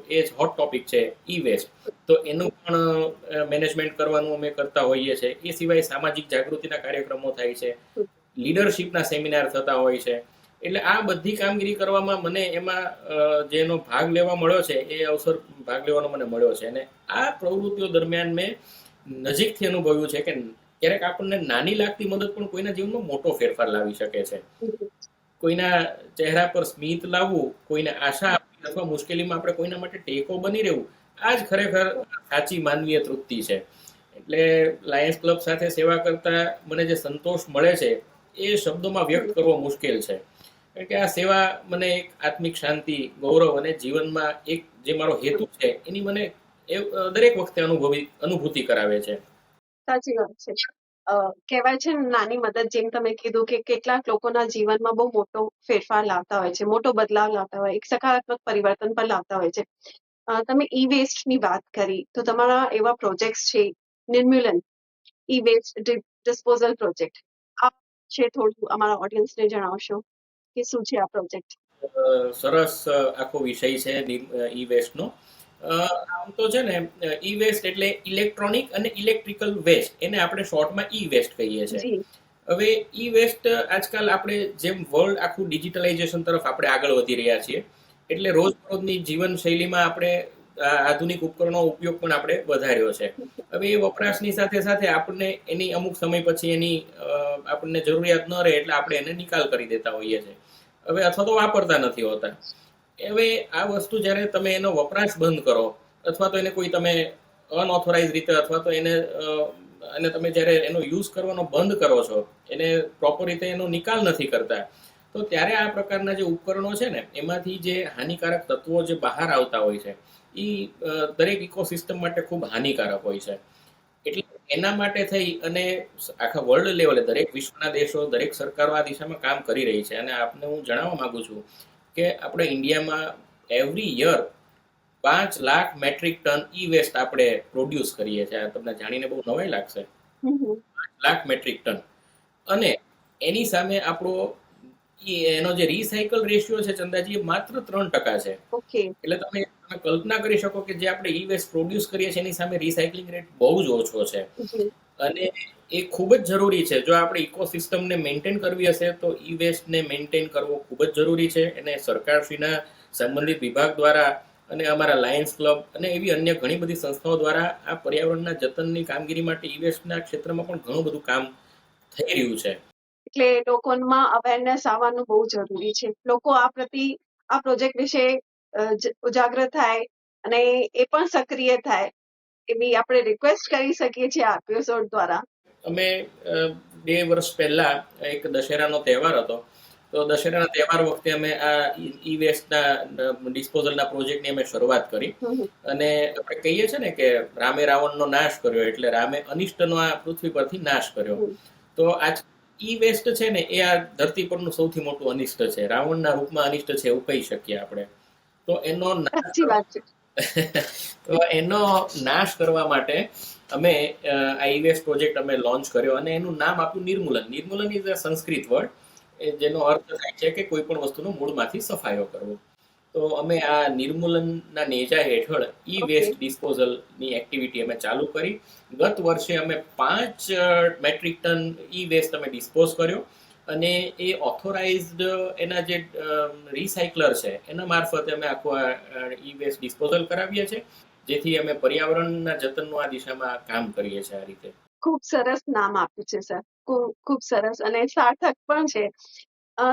એ જ હોટ ટોપિક છે ઈ વેસ્ટ, તો એનું પણ મેનેજમેન્ટ કરવાનું અમે કરતા હોઈએ છીએ. એ સિવાય સામાજિક જાગૃતિના કાર્યક્રમો થાય છે, લીડરશીપના સેમિનાર થતા હોય છે. એટલે આ બધી કામગીરી કરવામાં મને એમાં જેનો ભાગ લેવા મળ્યો છે, એ અવસર ભાગ લેવાનો મને મળ્યો છે. અને આ પ્રવૃત્તિઓ દરમિયાન મેં નજીકથી અનુભવ્યું છે કે ક્યારેક આપણને નાની લાગતી મદદ પણ કોઈના જીવનમાં મોટો ફેરફાર લાવી શકે છે. કોઈના ચહેરા પર સ્મિત લાવવું, કોઈને આશા આપવી, અથવા મુશ્કેલીમાં આપણે કોઈના માટે ટેકો બની રહેવું, આ જ ખરેખર સાચી માનવીય તૃપ્તિ છે. એટલે લાયન્સ ક્લબ સાથે સેવા કરતા મને જે સંતોષ મળે છે એ શબ્દોમાં વ્યક્ત કરવો મુશ્કેલ છે. કારણ કે આ સેવા મને એક આત્મિક શાંતિ, ગૌરવ અને જીવનમાં એક જે મારો હેતુ છે એની મને દરેક વખતે અનુભૂતિ કરાવે છે. સાચી વાત છે. કહેવાય છે ને, નાની મદદ, જેમ તમે કીધું કે કેટલાક લોકોના જીવનમાં બહુ મોટો ફેરફાર લાવતા હોય છે, મોટો બદલાવ લાવતા હોય, એક સકારાત્મક પરિવર્તન પણ લાવતા હોય છે. તમે ઈ વેસ્ટની વાત કરી, તો તમારા એવા પ્રોજેક્ટ્સ છે, નિર્મૂલન ઈ વેસ્ટ ડિસ્પોઝલ પ્રોજેક્ટ, આ છે થોડું અમારા ઓડિયન્સને જણાવશો કે શું છે આ પ્રોજેક્ટ? સરસ આખો વિષય છે ઈ વેસ્ટનો. આમ તો છે ને, ઈ વેસ્ટ એટલે ઇલેક્ટ્રોનિક અને ઇલેક્ટ્રિકલ વેસ્ટ, એને આપણે શોર્ટમાં ઈ વેસ્ટ કહીએ છીએ. હવે ઈ વેસ્ટ આજકાલ આપણે જેમ વર્લ્ડ આખું ડિજિટલાઇઝેશન તરફ આપણે આગળ વધી રહ્યા છીએ, એટલે રોજબરોજની જીવનશૈલીમાં આપણે આધુનિક ઉપકરણો ઉપયોગ પણ આપણે વધાર્યો છે. હવે એ વપરાશની સાથે સાથે આપણને એની અમુક સમય પછી એની આપણને જરૂરિયાત ન રહે એટલે આપણે એને નિકાલ કરી દેતા હોઈએ છીએ. હવે અથવા તો વાપરતા નથી હોતા. હવે આ વસ્તુ જ્યારે તમે એનો વપરાશ બંધ કરો, અથવા તો એને કોઈ તમે અનઓથોરાઇઝ રીતે, અથવા તો એને તમે જ્યારે એનો યુઝ કરવાનો બંધ કરો છો, એને પ્રોપર રીતે એનો નિકાલ નથી કરતા, તો ત્યારે આ પ્રકારના જે ઉપકરણો છે ને, એમાંથી જે હાનિકારક તત્વો જે બહાર આવતા હોય છે, એ દરેક ઇકોસિસ્ટમ માટે ખૂબ હાનિકારક હોય છે. એટલે એના માટે થઈ અને આખા વર્લ્ડ લેવલે દરેક વિશ્વના દેશો, દરેક સરકારો આ દિશામાં કામ કરી રહી છે. અને આપને હું જણાવવા માંગુ છું કે આપણે ઇન્ડિયામાં every year 5 lakh metric ton e waste આપણે પ્રોડ્યુસ કરીએ છીએ. તમને જાણીને બહુ નવાઈ લાગશે, 5 લાખ મેટ્રિક ટન. અને એની સામે આપણો એનો જે રિસાયકલ રેશિયો છે ચંદાજી, માત્ર 3% છે. એટલે તમે કલ્પના કરી શકો કે જે આપણે ઈ વેસ્ટ પ્રોડ્યુસ કરીએ છીએ એની સામે રિસાયકલિંગ રેટ બહુ જ ઓછો છે. અને એ ખૂબ જ જરૂરી છે. જો આપણે ઇકોસિસ્ટમને મેન્ટેન કરવી હશે તો ઈ વેસ્ટને મેન્ટેન કરવો ખૂબ જ જરૂરી છે. એને સરકારશ્રીના સંબંધિત વિભાગ દ્વારા અને અમારા લાયન્સ ક્લબ અને એવી અન્ય ઘણી બધી સંસ્થાઓ દ્વારા આ પર્યાવરણના જતનની કામગીરી માટે ઈ વેસ્ટના ક્ષેત્રમાં પણ ઘણું બધું કામ થઈ રહ્યું છે. એટલે લોકોમાં અવેરનેસ આવવાનું બહુ જરૂરી છે. લોકો આ પ્રતિ, આ પ્રોજેક્ટ વિશે ઉજાગર થાય અને એ પણ સક્રિય થાય, એવી આપણે રિક્વેસ્ટ કરી શકીએ છીએ આ એપિસોડ દ્વારા. અમે 2 વર્ષ પહેલા એક દશેરાનો તહેવાર હતો, તો દશેરાના તહેવાર વખતે અમે આ ઈ વેસ્ટના ડિસ્પોઝલના પ્રોજેક્ટની અમે શરૂઆત કરી. અને આપણે કહીએ છીએ ને કે રામે રાવણનો નાશ કર્યો, એટલે રામે અનિષ્ટનો આ પૃથ્વી પરથી નાશ કર્યો. તો આજ ઈ વેસ્ટ છે ને, એ આ ધરતી પરનું સૌથી મોટું અનિષ્ટ છે. રાવણના રૂપમાં અનિષ્ટ છે એવું કહી શકીએ આપણે. તો એનો નાશ કરવા માટે અમે આ ઈ વેસ્ટ પ્રોજેક્ટ અમે લોન્ચ કર્યો અને એનું નામ આપ્યું નિર્મૂલન. નિર્મૂલન ઇઝ અ સંસ્કૃત વર્ડ, જેનો અર્થ થાય છે કે કોઈ પણ વસ્તુનો મૂળમાંથી સફાયો કરવો. તો અમે આ નિર્મૂલનના નેજા હેઠળ ઈ વેસ્ટ ડિસ્પોઝલની એક્ટિવિટી અમે ચાલુ કરી. ગત વર્ષે અમે 5 મેટ્રિક ટન ઈ વેસ્ટ અમે ડિસ્પોઝ કર્યો, અને એ ઓથોરાઇઝડ એના જે રિસાયકલર છે એના મારફતે અમે આખું ઈ વેસ્ટ ડિસ્પોઝલ કરાવીએ છીએ, જેથી અમે પર્યાવરણના જતનનું આ દિશામાં કામ કરીએ છીએ. આ રીતે ખૂબ સરસ નામ આપ્યું છે સર, ખૂબ સરસ અને સાર્થક પણ છે.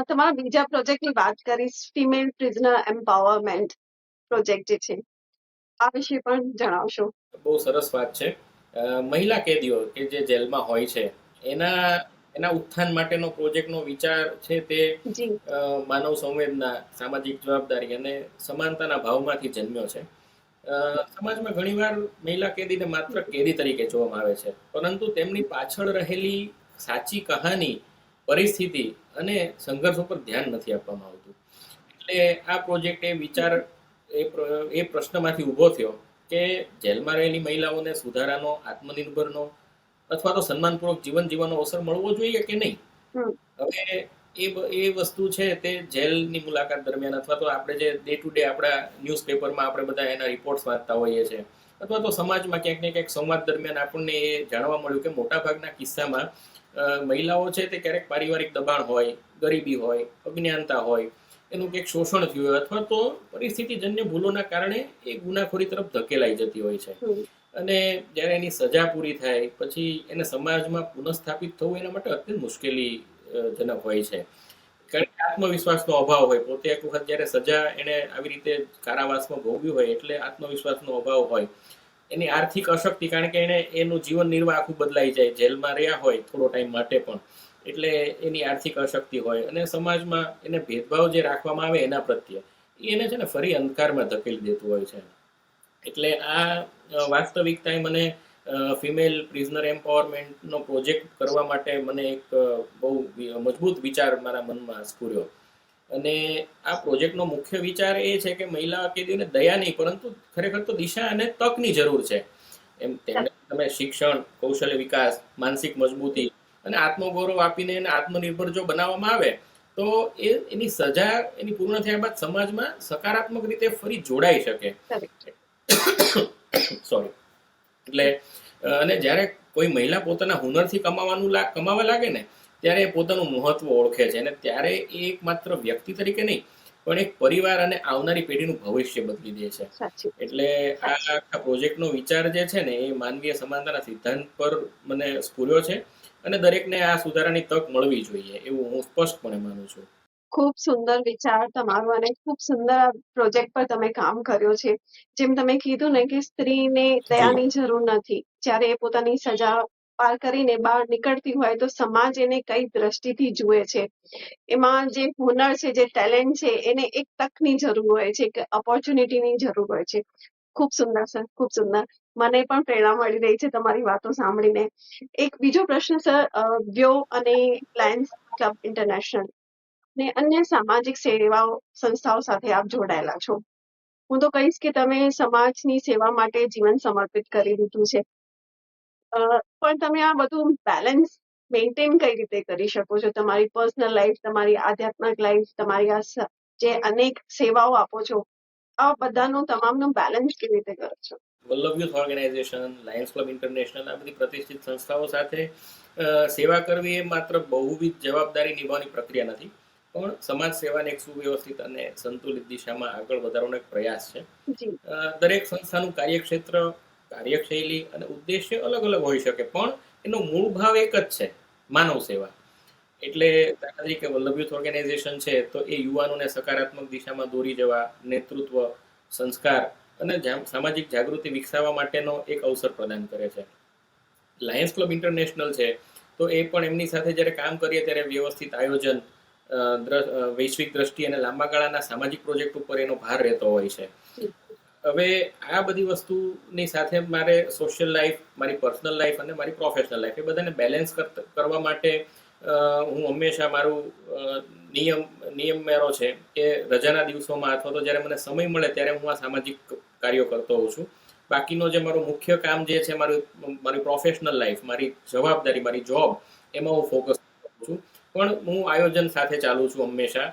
તમારા બીજા પ્રોજેક્ટની વાત કરી, ફિમેલ પ્રિઝનર એમ્પાવરમેન્ટ પ્રોજેક્ટ જે છે, આ વિશે પણ જણાવશો? બહુ સરસ વાત છે. મહિલા કેદીઓ કે જે જેલમાં હોય છે, એના ઉત્થાન માટેનો પ્રોજેક્ટનો વિચાર છે તે માનવ સંવેદના, સામાજિક જવાબદારી અને સમાનતાના ભાવમાંથી જન્મ્યો છે. સમાજમાં ઘણીવાર મહિલા કેદીને માત્ર કેદી તરીકે જોવામાં આવે છે, પરંતુ તેમની પાછળ રહેલી સાચી કહાની, પરિસ્થિતિ અને સંઘર્ષ ઉપર ધ્યાન નથી આપવામાં આવતું. એટલે આ પ્રોજેક્ટ એ વિચાર એ પ્રશ્નમાંથી ઊભો થયો કે જેલમાં રહેલી મહિલાઓને સુધારાનો, આત્મનિર્ભરનો અથવા તો સન્માનપૂર્વક જીવન જીવવાનો અવસર મળવો જોઈએ કે નહીં. હવે એ વસ્તુ છે તે જેલની મુલાકાત દરમિયાન અથવા તો આપણે જે ડે ટુ ડે આપણા ન્યૂઝપેપરમાં આપણે બધા એના રિપોર્ટ્સ વાંચતા હોઈએ છીએ અથવા તો સમાજમાં ક્યાંક ને ક્યાંક સંવાદ દરમિયાન આપણને એ જાણવા મળ્યું કે મોટાભાગના કિસ્સામાં મહિલાઓ છે તે ક્યારેક પારિવારિક દબાણ હોય, ગરીબી હોય, અજ્ઞાનતા હોય, એનું કંઈક શોષણ થયું હોય અથવા તો પરિસ્થિતિજન્ય ભૂલોના કારણે એ ગુનાખોરી તરફ ધકેલાઈ જતી હોય છે. અને જ્યારે એની સજા પૂરી થાય પછી એને સમાજમાં પુનઃસ્થાપિત થવું એના માટે અત્યંત મુશ્કેલી જનક હોય છે. કારણ કે આત્મવિશ્વાસનો અભાવ હોય, પોતે એક વખત જ્યારે સજા એને આવી રીતે કારાવાસમાં ભોગવ્યું હોય એટલે આત્મવિશ્વાસનો અભાવ હોય, એની આર્થિક અશક્તિ, કારણ કે એને એનું જીવન નિર્વાહ આખું બદલાઈ જાય, જેલમાં રહ્યા હોય થોડો ટાઈમ માટે પણ, એટલે એની આર્થિક અશક્તિ હોય અને સમાજમાં એને ભેદભાવ જે રાખવામાં આવે એના પ્રત્યે એને છે ને ફરી અંધકારમાં ધકેલી દેતું હોય છે. એટલે આ વાસ્તવિકતાએ મને ફિમેલ પ્રિઝનર એમ્પાવરમેન્ટનો પ્રોજેક્ટ કરવા માટે મને એક બહુ મજબૂત વિચાર મારા મનમાં સ્ફુર્યો. અને આ પ્રોજેક્ટનો મુખ્ય વિચાર એ છે કે મહિલા કેદીઓને દયા નહીં પરંતુ ખરેખર તો દિશા અને તકની જરૂર છે. એમ તેમને તમે શિક્ષણ, કૌશલ્ય વિકાસ, માનસિક મજબૂતી અને આત્મગૌરવ આપીને એને આત્મનિર્ભર જો બનાવવામાં આવે તો એની સજા એની પૂર્ણ થયા બાદ સમાજમાં સકારાત્મક રીતે ફરી જોડાઈ શકે. સોરી. એટલે અને જ્યારે કોઈ મહિલા પોતાના હુનરથી કમાવા લાગે ને ત્યારે એ પોતાનું મહત્વ ઓળખે છે અને ત્યારે એ એક માત્ર વ્યક્તિ તરીકે નહીં પણ એક પરિવાર અને આવનારી પેઢીનું ભવિષ્ય બદલી દે છે. એટલે આ આખા પ્રોજેક્ટનો વિચાર જે છે ને એ માનવીય સમાનતાના સિદ્ધાંત પર મને સ્ફુર્યો છે અને દરેકને આ સુધારાની તક મળવી જોઈએ એવું હું સ્પષ્ટપણે માનું છું. ખૂબ સુંદર વિચાર તમારો અને ખૂબ સુંદર પ્રોજેક્ટ પર તમે કામ કર્યો છે. જેમ તમે કીધું ને કે સ્ત્રીને દયાની જરૂર નથી. જ્યારે એ પોતાની સજા પાર કરીને બહાર નીકળતી હોય તો સમાજ એને કઈ દ્રષ્ટિથી જુએ છે. એમાં જે હુનર છે, જે ટેલેન્ટ છે, એને એક તકની જરૂર હોય છે, એક ઓપોર્ચ્યુનિટીની જરૂર હોય છે. ખૂબ સુંદર સર, ખૂબ સુંદર. મને પણ પ્રેરણા મળી રહી છે તમારી વાતો સાંભળીને. એક બીજો પ્રશ્ન સર, વ્યો અને લાયન્સ ક્લબ ઇન્ટરનેશનલ ને અન્ય સામાજિક સેવાઓ સંસ્થાઓ સાથે આપ જોડાયેલા છો. હું તો કહીશ કે તમે સમાજની સેવા માટે જીવન સમર્પિત કરી દીધું છે. પણ તમે આ બધું બેલેન્સ મેન્ટેન કઈ રીતે કરી શકો છો? તમારી પર્સનલ લાઈફ, તમારી આધ્યાત્મિક લાઈફ, તમારી આ જે અનેક સેવાઓ આપો છો, આ બધાનું તમામનું બેલેન્સ કેવી રીતે કરો છો? Vallabh youth organisation, lions club international, આ બધી પ્રતિષ્ઠિત સંસ્થાઓ સાથે સેવા કરવી એ માત્ર બહુવિધ જવાબદારી નિભાવવાની પ્રક્રિયા નથી પણ સમાજ સેવાને એક સુવ્યવસ્થિત અને સંતુલિત દિશામાં આગળ વધારવાનો એક પ્રયાસ છે. દરેક સંસ્થાનું કાર્યક્ષેત્ર, કાર્યશૈલી અને ઉદ્દેશ્ય અલગ અલગ હોઈ શકે પણ એનો મૂળ ભાવ એક જ છે, માનવ સેવા. એટલે દાખલા તરીકે વલ્લભ યુથ ઓર્ગેનાઇઝેશન છે તો એ યુવાનોને સકારાત્મક દિશામાં દોરી જવા, નેતૃત્વ, સંસ્કાર અને સામાજિક જાગૃતિ વિકસાવવા માટેનો એક અવસર પ્રદાન કરે છે. લાયન્સ ક્લબ ઇન્ટરનેશનલ છે તો એ પણ એમની સાથે જ્યારે કામ કરીએ ત્યારે વ્યવસ્થિત આયોજન, વૈશ્વિક દ્રષ્ટિ અને લાંબા ગાળાના સામાજિક પ્રોજેક્ટ ઉપર એનો ભાર રહેતો હોય છે. હવે આ બધી વસ્તુની સાથે મારે સોશિયલ લાઈફ, મારી પર્સનલ લાઈફ અને મારી પ્રોફેશનલ લાઈફ એ બધાને બેલેન્સ કરવા માટે હું હંમેશા મારું નિયમ મેરો છે કે રજાના દિવસોમાં અથવા તો જ્યારે મને સમય મળે ત્યારે હું આ સામાજિક કાર્યો કરતો હોઉં છું. બાકીનો જે મારું મુખ્ય કામ જે છે, મારી પ્રોફેશનલ લાઈફ, મારી જવાબદારી, મારી જોબ, એમાં હું ફોકસ કરું છું. પણ હું આયોજન સાથે ચાલું છું, હંમેશા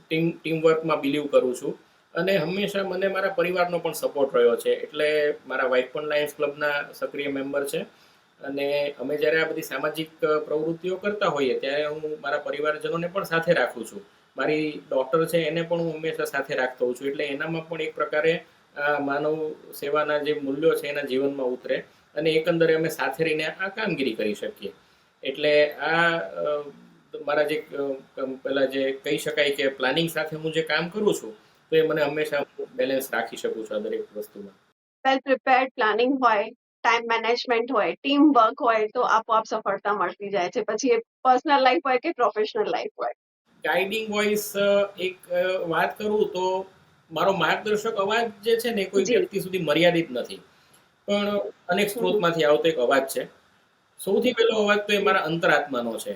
ટીમવર્કમાં બિલીવ કરું છું અને હંમેશા મને મારા પરિવારનો પણ સપોર્ટ રહ્યો છે. એટલે મારા વાઇફ પણ લાયન્સ ક્લબના સક્રિય મેમ્બર છે અને અમે જ્યારે આ બધી સામાજિક પ્રવૃત્તિઓ કરતા હોઈએ ત્યારે હું મારા પરિવારજનોને પણ સાથે રાખું છું. મારી ડોટર છે એને પણ હું હંમેશા સાથે રાખતો હોઉં છું. એટલે એનામાં પણ એક પ્રકારે માનવ સેવાના જે મૂલ્યો છે એના જીવનમાં ઉતરે અને એકંદરે અમે સાથે રહીને આ કામગીરી કરી શકીએ. એટલે આ મારા જે પેલા જે કહી શકાય કે પ્લાનિંગ સાથે હું જે કામ કરું છું તો એ મને હંમેશા બેલેન્સ રાખી શકું છું આ દરેક વસ્તુમાં. વેલ પ્રિપેર્ડ પ્લાનિંગ હોય, ટાઈમ મેનેજમેન્ટ હોય, ટીમ વર્ક હોય તો આપોઆપ સફળતા મળતી જાય છે, પછી એ પર્સનલ લાઈફ હોય કે પ્રોફેશનલ લાઈફ હોય. ગાઈડિંગ વોઇસ એક વાત કરું તો મારો માર્ગદર્શક અવાજ જે છે ને કોઈ વ્યક્તિ સુધી મર્યાદિત નથી પણ અનેક સ્ત્રોતમાંથી આવતો એક અવાજ છે. સૌથી પહેલો અવાજ તો એ મારા અંતરાત્માનો છે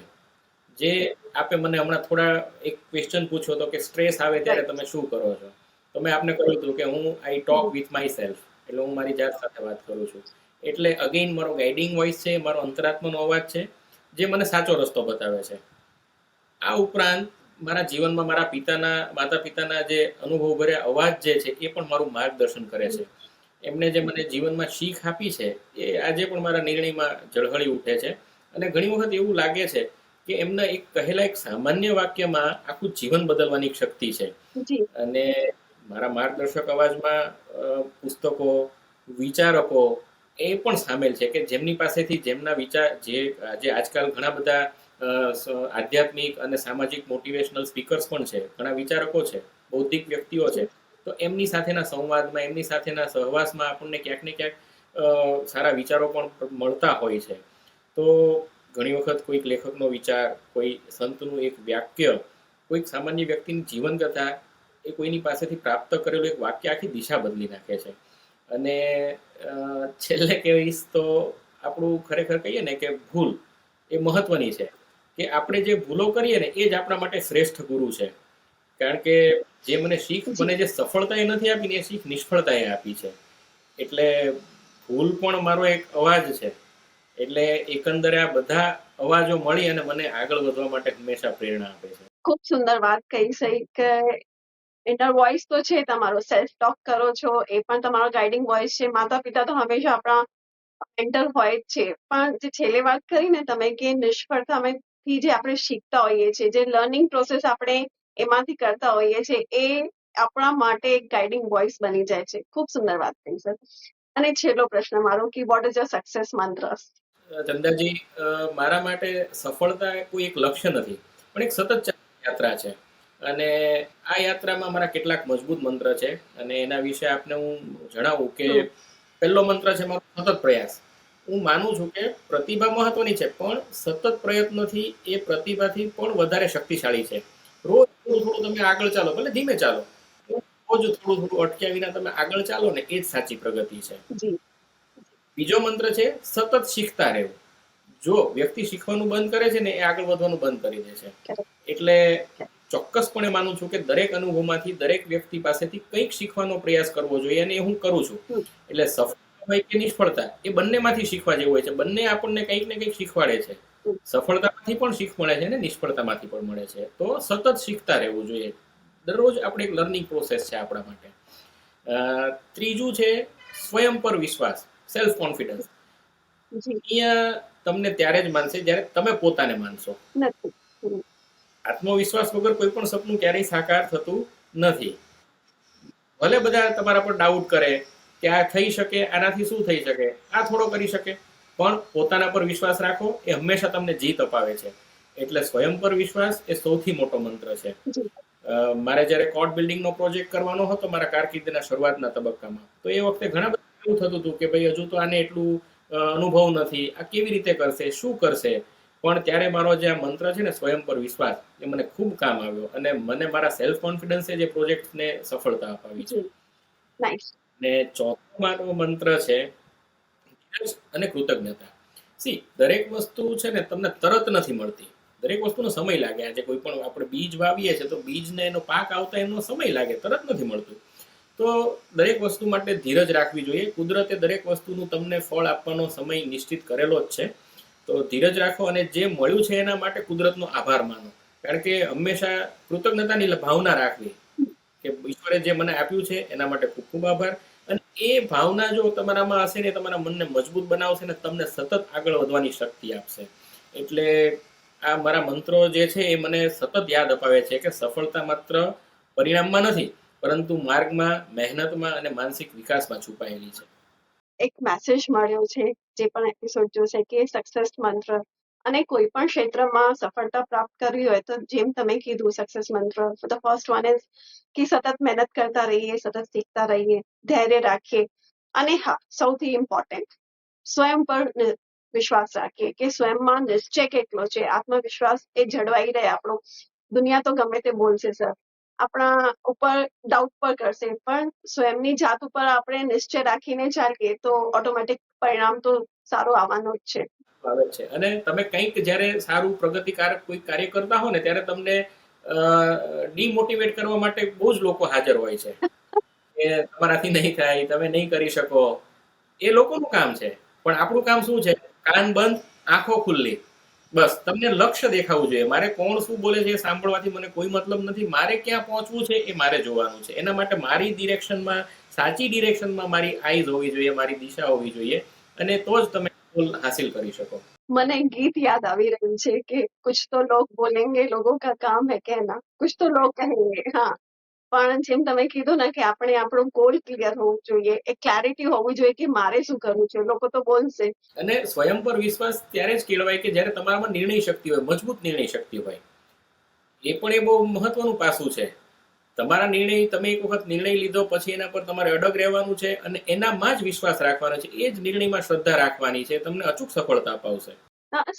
જે આપે મને હમણાં થોડા એક ક્વેશ્ચન પૂછ્યો હતો કે સ્ટ્રેસ આવે ત્યારે રાઈટ. તમે શું કરો છો, તો મેં આપને કહ્યું હતું કે હું I talk with my self, એટલે હું મારી જાત સાથે વાત કરું છું. એટલે અગેઇન મારો ગાઈડિંગ વોઇસ છે, મારો અંતરાત્માનો અવાજ છે, જે મને સાચો રસ્તો બતાવે છે. આ ઉપરાંત મારા જીવનમાં માતા પિતાના જે અનુભવ ભર્યા અવાજ જે છે એ પણ મારું માર્ગદર્શન કરે છે. એમને જે મને જીવનમાં શીખ આપી છે એ આજે પણ મારા નિર્ણયમાં ઝળહળી ઉઠે છે. અને ઘણી વખત એવું લાગે છે કે એમના એક કહેલા એક સામાન્ય વાક્યમાં આખું જીવન બદલવાની શક્તિ છે. જી. અને મારા માર્ગદર્શક અવાજમાં પુસ્તકો, વિચારકો એ પણ સામેલ છે કે જેમની પાસેથી જેમના વિચાર જે આજકાલ ઘણા બધા આધ્યાત્મિક અને સામાજિક મોટિવેશનલ સ્પીકર્સ પણ છે, ઘણા વિચારકો છે, બૌદ્ધિક વ્યક્તિઓ છે. તો એમની સાથેના સંવાદમાં, એમની સાથેના સહવાસમાં આપણને ક્યાંક ને ક્યાંક સારા વિચારો પણ મળતા હોય છે. તો ઘણી વખત કોઈક લેખકનો વિચાર, કોઈ સંતનું એક વાક્ય, કોઈક સામાન્ય વ્યક્તિની જીવનકથા, એ કોઈની પાસેથી પ્રાપ્ત કરેલું એક વાક્ય આખી દિશા બદલી નાખે છે. અને છેલ્લે કહીશ તો આપણું ખરેખર કહીએ ને કે ભૂલ એ મહત્વની છે. કે આપણે જે ભૂલો કરીએ ને એ જ આપણા માટે શ્રેષ્ઠ ગુરુ છે. કારણ કે જે મને શીખ, મને જે સફળતા એ નથી આપી ને એ શીખ નિષ્ફળતાએ આપી છે. એટલે ભૂલ પણ મારો એક અવાજ છે. એટલે એકંદરે આ બધા અવાજો મળી અને મને આગળ વધવા માટે હંમેશા પ્રેરણા આપે છે. ખૂબ સુંદર વાત કહી છે કે ઇનર વોઇસ તો છે તમારો, સેલ્ફ ટોક કરો છો એ પણ તમારો ગાઈડિંગ વોઇસ છે. માતા પિતા તો હંમેશા આપણા મેન્ટર હોય જ છે, પણ જે છેલ્લે વાત કરી ને તમે કે નિષ્ફળતામાંથી જે આપણે શીખતા હોઈએ છીએ, જે લર્નિંગ પ્રોસેસ આપણે એમાંથી કરતા હોઈએ છીએ, એ આપણા માટે એક ગાઈડિંગ વોઇસ બની જાય છે. ખૂબ સુંદર વાત કહી સર. અને છેલ્લો પ્રશ્ન મારો કે વોટ ઇઝ યોર સક્સેસ મંત્ર? ચંદાજી, મારા માટે સફળતા કોઈ એક લક્ષ્ય નથી, પણ એક સતત ચાલતી યાત્રા છે. અને આ યાત્રામાં મારા કેટલાક મજબૂત મંત્ર છે અને એના વિશે આપને હું જણાવું કે પહેલો મંત્ર છે મારો સતત પ્રયાસ. હું માનું છું કે પ્રતિભા મહત્વની છે, પણ સતત પ્રયત્નથી એ પ્રતિભાથી પણ વધારે શક્તિશાળી છે. રોજ થોડું થોડું તમે આગળ ચાલો, ભલે ધીમે ચાલો, રોજ થોડું થોડું અટક્યા વિના તમે આગળ ચાલો ને, એ જ સાચી પ્રગતિ છે. જી. બીજો મંત્ર છે સતત શીખતા રહેવું. જો વ્યક્તિ શીખવાનું બંધ કરે છે ને, એ આગળ વધવાનું બંધ કરી દે છે. એટલે ચોક્કસપણે માનું છું કે દરેક અનુભવમાંથી દરેક વ્યક્તિ પાસેથી કંઈક શીખવાનો પ્રયાસ કરવો જોઈએ, અને એ હું કરું છું. એટલે સફળતા હોય કે નિષ્ફળતા, એ બંનેમાંથી શીખવા જેવું હોય છે. બંને આપણને કંઈક ને કંઈક શીખવાડે છે. સફળતામાંથી પણ શીખ મળે છે ને નિષ્ફળતામાંથી પણ મળે છે. તો સતત શીખતા રહેવું જોઈએ. દરરોજ આપણે એક લર્નિંગ પ્રોસેસ છે આપણા માટે. ત્રીજું છે સ્વયં પર વિશ્વાસ, સેલ્ફ કોન્ફિડન્સ. અહીંયા તમને ત્યારે જ માનશે જ્યારે તમે પોતાને માનશો. આત્મવિશ્વાસ વગર કોઈ પણ સપનું ક્યારેય સાકાર થતું નથી. ભલે બધા તમારા પર ડાઉટ કરે કે આ થઈ શકે, આનાથી શું થઈ શકે, આ થોડો કરી શકે, પણ પોતાના પર વિશ્વાસ રાખો, એ હંમેશા તમને જીત અપાવે છે. એટલે સ્વયં પર વિશ્વાસ એ સૌથી મોટો મંત્ર છે. મારે જ્યારે કોર્ટ બિલ્ડિંગનો પ્રોજેક્ટ કરવાનો હતો મારા કારકિર્દીના શરૂઆતના તબક્કામાં, તો એ વખતે ઘણા બધા એવું થતું હતું કે ભાઈ હજુ તો આને એટલું અનુભવ નથી, આ કેવી રીતે કરશે, શું કરશે. પણ ત્યારે મારો જે આ મંત્ર છે ને સ્વયં પર વિશ્વાસ, એ મને ખૂબ કામ આવ્યો અને મને મારા સેલ્ફ કોન્ફિડન્સે જે પ્રોજેક્ટને સફળતા અપાવી છે. ને ચોથો મારો મંત્ર છે ધીરજ અને કૃતજ્ઞતા. દરેક વસ્તુ છે ને તમને તરત નથી મળતી. દરેક વસ્તુનો સમય લાગે. આજે કોઈ પણ આપણે બીજ વાવીએ છીએ તો બીજને એનો પાક આવતા એનો સમય લાગે, તરત નથી મળતું. તો દરેક વસ્તુ માટે ધીરજ રાખવી જોઈએ. કુદરતે દરેક વસ્તુનું તમને ફળ આપવાનો સમય નિશ્ચિત કરેલો જ છે. તો ધીરજ રાખો અને જે મળ્યું છે એના માટે કુદરતનો આભાર માનો. કારણ કે હંમેશા કૃતજ્ઞતાની ભાવના રાખવી કે ઈશ્વરે જે મને આપ્યું છે એના માટે ખૂબ ખૂબ આભાર. અને એ ભાવના જો તમારામાં હશે ને, તમારા મનને મજબૂત બનાવશે ને, તમને સતત આગળ વધવાની શક્તિ આપશે. એટલે આ મારા મંત્રો જે છે એ મને સતત યાદ અપાવે છે કે સફળતા માત્ર પરિણામમાં નથી, પરંતુ માર્ગમાં, મહેનતમાં અને માનસિક વિકાસમાં છુપાયેલી છે. એક મેસેજ મળ્યો છે જે પણ એપિસોડ જોશે કે સક્સેસ મંત્ર, અને કોઈ પણ ક્ષેત્રમાં સફળતા પ્રાપ્ત કરવી હોય તો જેમ તમે કીધું સક્સેસ મંત્ર, ધ ફર્સ્ટ વન ઇઝ કે સતત મહેનત કરતા રહીએ, સતત શીખતા રહીએ, ધૈર્ય રાખીએ, અને હા, સૌથી ઇમ્પોર્ટન્ટ સ્વયં પર વિશ્વાસ રાખીએ કે સ્વયંમાં નિશ્ચય કેટલો છે, આત્મવિશ્વાસ એ જળવાઈ રહે આપણો. દુનિયા તો ગમે તે બોલશે સર, આપણા ઉપર ડાઉટ પર કરશે, પણ સ્વયંની જાત ઉપર આપણે નિશ્ચય રાખીને ચાલીએ તો ઓટોમેટિક પરિણામ તો સારો આવવાનો જ છે. આવે છે. અને તમે કંઈક જ્યારે સારું પ્રગતિકારક કોઈ કાર્ય કરતા હો ને ત્યારે તમને ડિમોટિવેટ કરવા માટે બહુ જ લોકો હાજર હોય છે કે તમારાથી નહીં થાય, તમે નહીં કરી શકો. એ લોકોનું કામ છે. પણ આપણું કામ શું છે? કાન બંધ, આંખો ખુલ્લી. બસ તમને લક્ષ્ય દેખાવું જોઈએ. મારે કોણ શું બોલે છે એ સાંભળવાથી મને કોઈ મતલબ નથી. મારે ક્યાં પહોંચવું છે એ મારે જોવાનું છે. એના માટે મારી ડિરેક્શનમાં, સાચી ડિરેક્શનમાં મારી આઈઝ હોવી જોઈએ, મારી દિશા હોવી જોઈએ, અને તો જ તમે ગોલ હાસિલ કરી શકો. મને ગીત યાદ આવી રહ્યું છે કે કુછ તો લોગ બોલેંગે, લોગો કા કામ હે કહેના, કુછ તો લોગ કહેંગે. હા, પણ જેમ તમે કીધું ને કે આપણે આપણું ગોલ ક્લિયર હોવું જોઈએ, એક ક્લેરિટી હોવી જોઈએ કે મારે શું કરવું છે. લોકો તો બોલશે. અને સ્વયં પર વિશ્વાસ ત્યારે જ કેળવાય કે જ્યારે તમારામાં નિર્ણય શક્તિ હોય, મજબૂત નિર્ણય શક્તિ હોય. એ પણ એ બહુ મહત્વનું પાસું છે. તમારા નિર્ણય, તમે એક વખત નિર્ણય લીધો પછી એના પર તમારે અડગ રહેવાનું છે અને એનામાં જ વિશ્વાસ રાખવાનો છે. એ જ નિર્ણયમાં શ્રદ્ધા રાખવાની છે. તમને અચૂક સફળતા અપાવશે.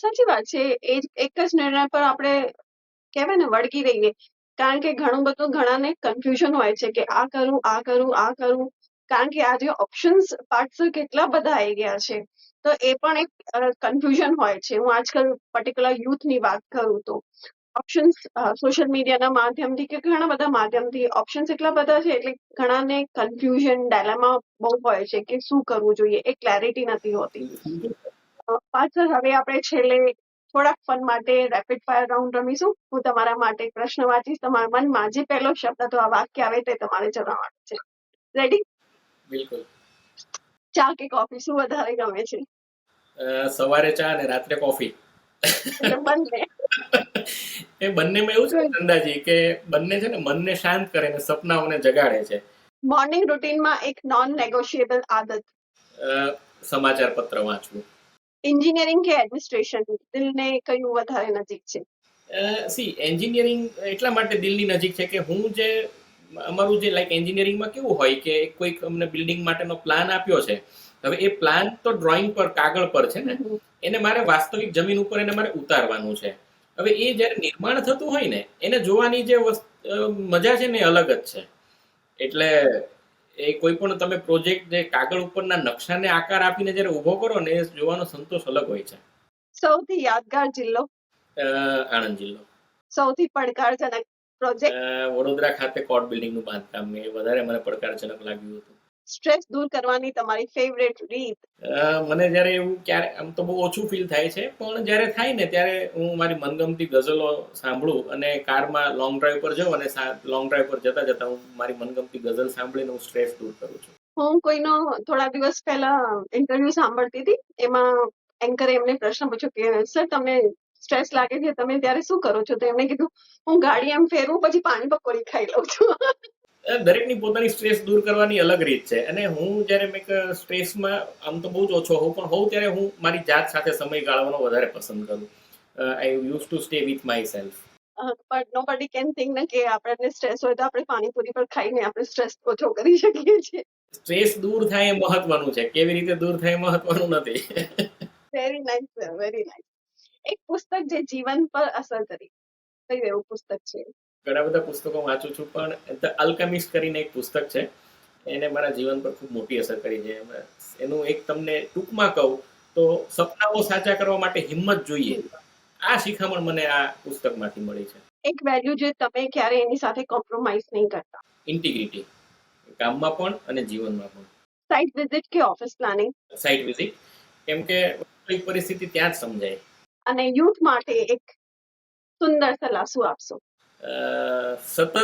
સાચી વાત છે. એ એક જ નિર્ણય પર આપણે કહેવાય ને વળગી રહીએ, કારણ કે ઘણું બધું ઘણાને કન્ફ્યુઝન હોય છે કે આ કરું, આ કરું, આ કરું. કારણ કે આજે ઓપ્શન્સ પાર્ટ્સ કેટલા બધા આવી ગયા છે, તો એ પણ એક કન્ફ્યુઝન હોય છે. હું આજકાલ પર્ટિક્યુલર યુથની વાત કરું તો ઓપ્શન્સ સોશિયલ મીડિયાના માધ્યમથી કે ઘણા બધા માધ્યમથી ઓપ્શન્સ એટલા બધા છે, એટલે ઘણાને કન્ફ્યુઝન, ડાયલેમા બહુ હોય છે કે શું કરવું જોઈએ, એ ક્લેરિટી નથી હોતી. પાછળ હવે આપણે છેલ્લે થોડાક ફન માટે રેપિડ ફાયર રાઉન્ડ રમીશું. હું તમારા માટે એક પ્રશ્ન વાંચીશ. તમારા મનમાં જે પહેલો શબ્દ અથવા વાક્ય આવે તે તમારે જણાવવાનું છે. રેડી? બિલકુલ. ચા કે કોફી શું વધારે ગમે છે? સવારે ચા અને રાત્રે કોફી. એટલે બંને. એ બંનેમાં એવું છે ચંદાજી કે બંને છે ને મનને શાંત કરે ને સપનાઓને જગાડે છે. મોર્નિંગ રૂટીનમાં એક નોન નેગોશિયેબલ આદત. સમાચાર પત્ર વાંચવું. એન્જિનિયરિંગ કે એડમિનિસ્ટ્રેશન, દિલને કયું વધારે નજીક છે? એન્જિનિયરિંગ એટલા માટે દિલની નજીક છે કે હું જે અમારું જે લાઈક એન્જિનિયરિંગમાં કેવું હોય કે કોઈક અમને બિલ્ડિંગ માટેનો પ્લાન આપ્યો છે. હવે એ પ્લાન તો ડ્રોઈંગ પર, કાગળ પર છે ને, એને મારે વાસ્તવિક જમીન ઉપર એને મારે ઉતારવાનું છે. હવે એ જ્યારે નિર્માણ થતું હોય ને, એને જોવાની જે મજા છે ને એ અલગ જ છે. એટલે એ કોઈ પણ તમે પ્રોજેક્ટ જે કાગળ ઉપરના નકશાને આકાર આપીને જ્યારે ઊભો કરો ને, એ જોવાનો સંતોષ અલગ હોય છે. સૌથી યાદગાર જિલ્લો? આણંદ જિલ્લો. સૌથી પડકારજનક પ્રોજેક્ટ? વડોદરા ખાતે કોર્ટ બિલ્ડિંગનું બાંધકામ, એ વધારે મને પડકારજનક લાગ્યું હતું. સ્ટ્રેસ દૂર કરવાની તમારી ફેવરેટ રીત? મને જ્યારે એવું ક્યારે, આમ તો બહુ ઓછું ફીલ થાય છે, પણ જ્યારે થાય ને ત્યારે હું મારી મનગમતી ગઝલો સાંભળું અને કારમાં લોંગ ડ્રાઈવ પર જાઉં અને લોંગ ડ્રાઈવ પર જતા જતા હું મારી મનગમતી ગઝલ સાંભળીને હું સ્ટ્રેસ દૂર કરું છું. હું કોઈનો થોડા દિવસ પહેલા ઇન્ટરવ્યુ સાંભળતી હતી. એમાં એન્કરે એમને પ્રશ્ન પૂછ્યો કે સર તમને સ્ટ્રેસ લાગે છે, તમે ત્યારે શું કરો છો? તો એમણે કીધું હું ગાડી એમ ફેરવું, પછી પાણી પકોડી ખાઈ લઉં છું. દરેકની પોતાની સ્ટ્રેસ દૂર કરવાની અલગ રીત છે. અને હું જ્યારે મેં સ્ટ્રેસમાં આમ તો બહુ જ ઓછો હોઉં, પણ હોઉં ત્યારે હું મારી જાત સાથે સમય ગાળવાનો વધારે પસંદ કરું. I use to stay with my self. But nobody can think ને કે આપણને સ્ટ્રેસ હોય તો આપણે પાણીપુરી પર ખાઈને આપણે સ્ટ્રેસ ઓછો કરી શકીએ છીએ. સ્ટ્રેસ દૂર થાય એ મહત્વનું છે, કેવી રીતે દૂર થાય એ મહત્વનું નથી. Very nice sir, very nice. એક પુસ્તક જે જીવન પર અસર કરી, કયું એવું પુસ્તક છે? ઘણા બધા પુસ્તકો વાંચું છું, પણ ધ અલ્કેમિસ્ટ કરીને એક પુસ્તક છે, એને મારા જીવન પર ખૂબ મોટી અસર કરી છે. એનું એક તમને ટૂંકમાં કહું તો, સપનાઓ સાચા કરવા માટે હિંમત જોઈએ. આ શિખામણ મને આ પુસ્તકમાંથી મળી છે. એક વેલ્યુ જે તમે ક્યારે એની સાથે કોમ્પ્રોમાઇઝ નહીં કરતા? ઇન્ટિગ્રિટી, કામમાં પણ અને જીવનમાં પણ. સાઇટ વિઝિટ કે ઓફિસ પ્લાનિંગ? સાઇટ વિઝિટ, કેમ કે વાસ્તવિક પરિસ્થિતિ ત્યાં જ સમજાય. અને યુથ માટે એક સુંદર સલાહ શું આપશો? સતત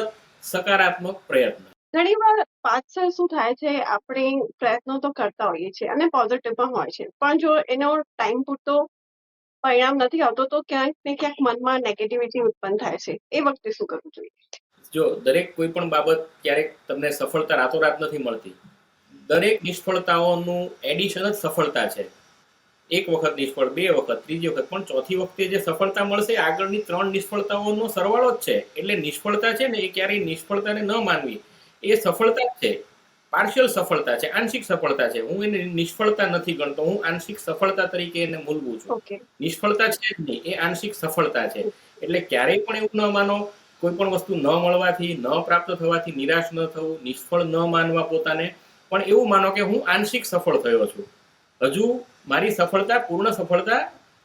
સકારાત્મક પ્રયત્ન. ઘણીવાર પાછળ શું થાય છે, આપણે પ્રયત્નો તો કરતા હોઈએ છીએ અને પોઝિટિવ પણ હોય છે, પણ જો એનો ટાઈમ પૂરતો પરિણામ નથી આવતો તો ક્યાંક ને ક્યાંક મનમાં નેગેટિવિટી ઉત્પન્ન થાય છે. એ વખતે શું કરવું જોઈએ? જો દરેક કોઈ પણ બાબત ક્યારેક તમને સફળતા રાતોરાત નથી મળતી. દરેક નિષ્ફળતાઓનું એડિશન જ સફળતા છે. એક વખત નિષ્ફળ, બે વખત, ત્રીજી વખત, પણ ચોથી વખતે જે સફળતા મળશે આગળની 3 નિષ્ફળતાઓનો સરવાળો જ છે. એટલે નિષ્ફળતા છે ને, એ ક્યારેય નિષ્ફળતાને ન માનવી એ સફળતા જ છે. પાર્શિયલ સફળતા છે, આંશિક સફળતા છે. હું એને નિષ્ફળતા નથી ગણતો, હું આંશિક સફળતા તરીકે એને મૂલવું છું. નિષ્ફળતા છે જ નહીં, એ આંશિક સફળતા છે. એટલે ક્યારેય પણ એવું ન માનો, કોઈ પણ વસ્તુ ન મળવાથી, ન પ્રાપ્ત થવાથી નિરાશ ન થવું, નિષ્ફળ ન માનવા પોતાને, પણ એવું માનો કે હું આંશિક સફળ થયો છું. હજુ મારી સફળતા, પૂર્ણ સફળતા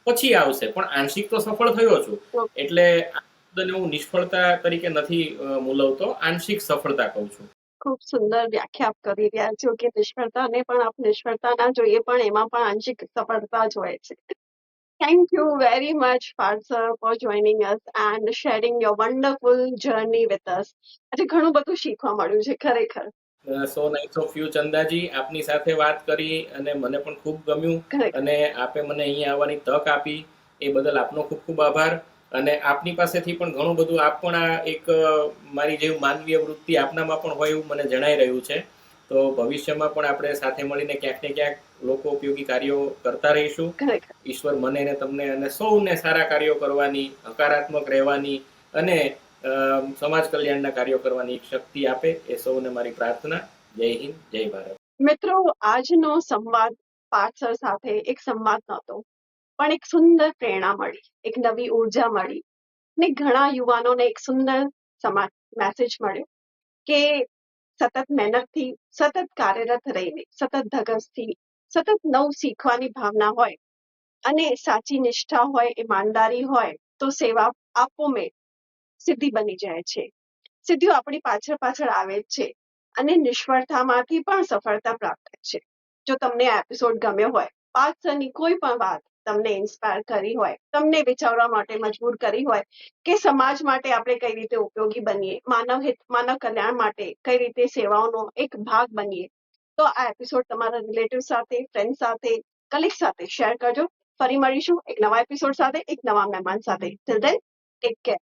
પછી આવશે, પણ આંશિક તો સફળ થયો છું. એટલે આ શબ્દને હું નિષ્ફળતા તરીકે નથી મૂલવતો, આંશિક સફળતા કહું છું. ખૂબ સુંદર વ્યાખ્યા આપ કરી રહ્યા છો કે નિષ્ફળતાને પણ આપ નિષ્ફળતા ના જોઈએ, પણ એમાં પણ આંશિક સફળતા જ હોય છે. Thank you very much, Parth sir, for joining us and sharing your wonderful journey with us. આજે ઘણું બધું શીખવા મળ્યું છે ખરેખર. સો નાઇસ ઓફ યુ ચંદાજી, આપની સાથે વાત કરી અને મને પણ ખૂબ ગમ્યું, અને આપે મને અહીંયા આવવાની તક આપી એ બદલ આપનો ખૂબ ખૂબ આભાર. અને આપની પાસેથી પણ ઘણું બધું, આપ પણ આ એક મારી જેવું માનવીય વૃત્તિ આપનામાં પણ હોય એવું મને જણાઈ રહ્યું છે. તો ભવિષ્યમાં પણ આપણે સાથે મળીને ક્યાંક ને ક્યાંક લોકો ઉપયોગી કાર્યો કરતા રહીશું. ઈશ્વર મને ને તમને અને સૌને સારા કાર્યો કરવાની, હકારાત્મક રહેવાની અને સમાજ કલ્યાણના કાર્યો કરવાની શક્તિ આપે, એ સૌને મારી પ્રાર્થના. જય હિન્દ, જય ભારત. મિત્રો, આજનો સંવાદ પાર્થ સર સાથે એક સંવાદ નહોતો, પણ એક સુંદર પ્રેરણા મળી, એક નવી ઉર્જા મળી, ને ઘણા યુવાનોને એક સુંદર મેસેજ મળ્યો કે સતત મહેનતથી, સતત કાર્યરત રહીને, સતત ધગસથી, સતત નવું શીખવાની ભાવના હોય અને સાચી નિષ્ઠા હોય, ઈમાનદારી હોય તો સેવા આપોમે સિદ્ધિ બની જાય છે. સિદ્ધિઓ આપણી પાછળ પાછળ આવે જ છે અને નિષ્ફળતામાંથી પણ સફળતા પ્રાપ્ત થાય છે. જો તમને આ એપિસોડ ગમ્યો હોય, પાર્થ સરની કોઈ પણ વાત તમને ઇન્સ્પાયર કરી હોય, તમને વિચારવા માટે મજબૂર કરી હોય કે સમાજ માટે આપણે કઈ રીતે ઉપયોગી બનીએ, માનવ હિત, માનવ કલ્યાણ માટે કઈ રીતે સેવાઓનો એક ભાગ બનીએ, તો આ એપિસોડ તમારા રિલેટિવ સાથે, ફ્રેન્ડ સાથે, કલીગ સાથે શેર કરજો. ફરી મળીશું એક નવા એપિસોડ સાથે, એક નવા મહેમાન સાથે. Till then, take care.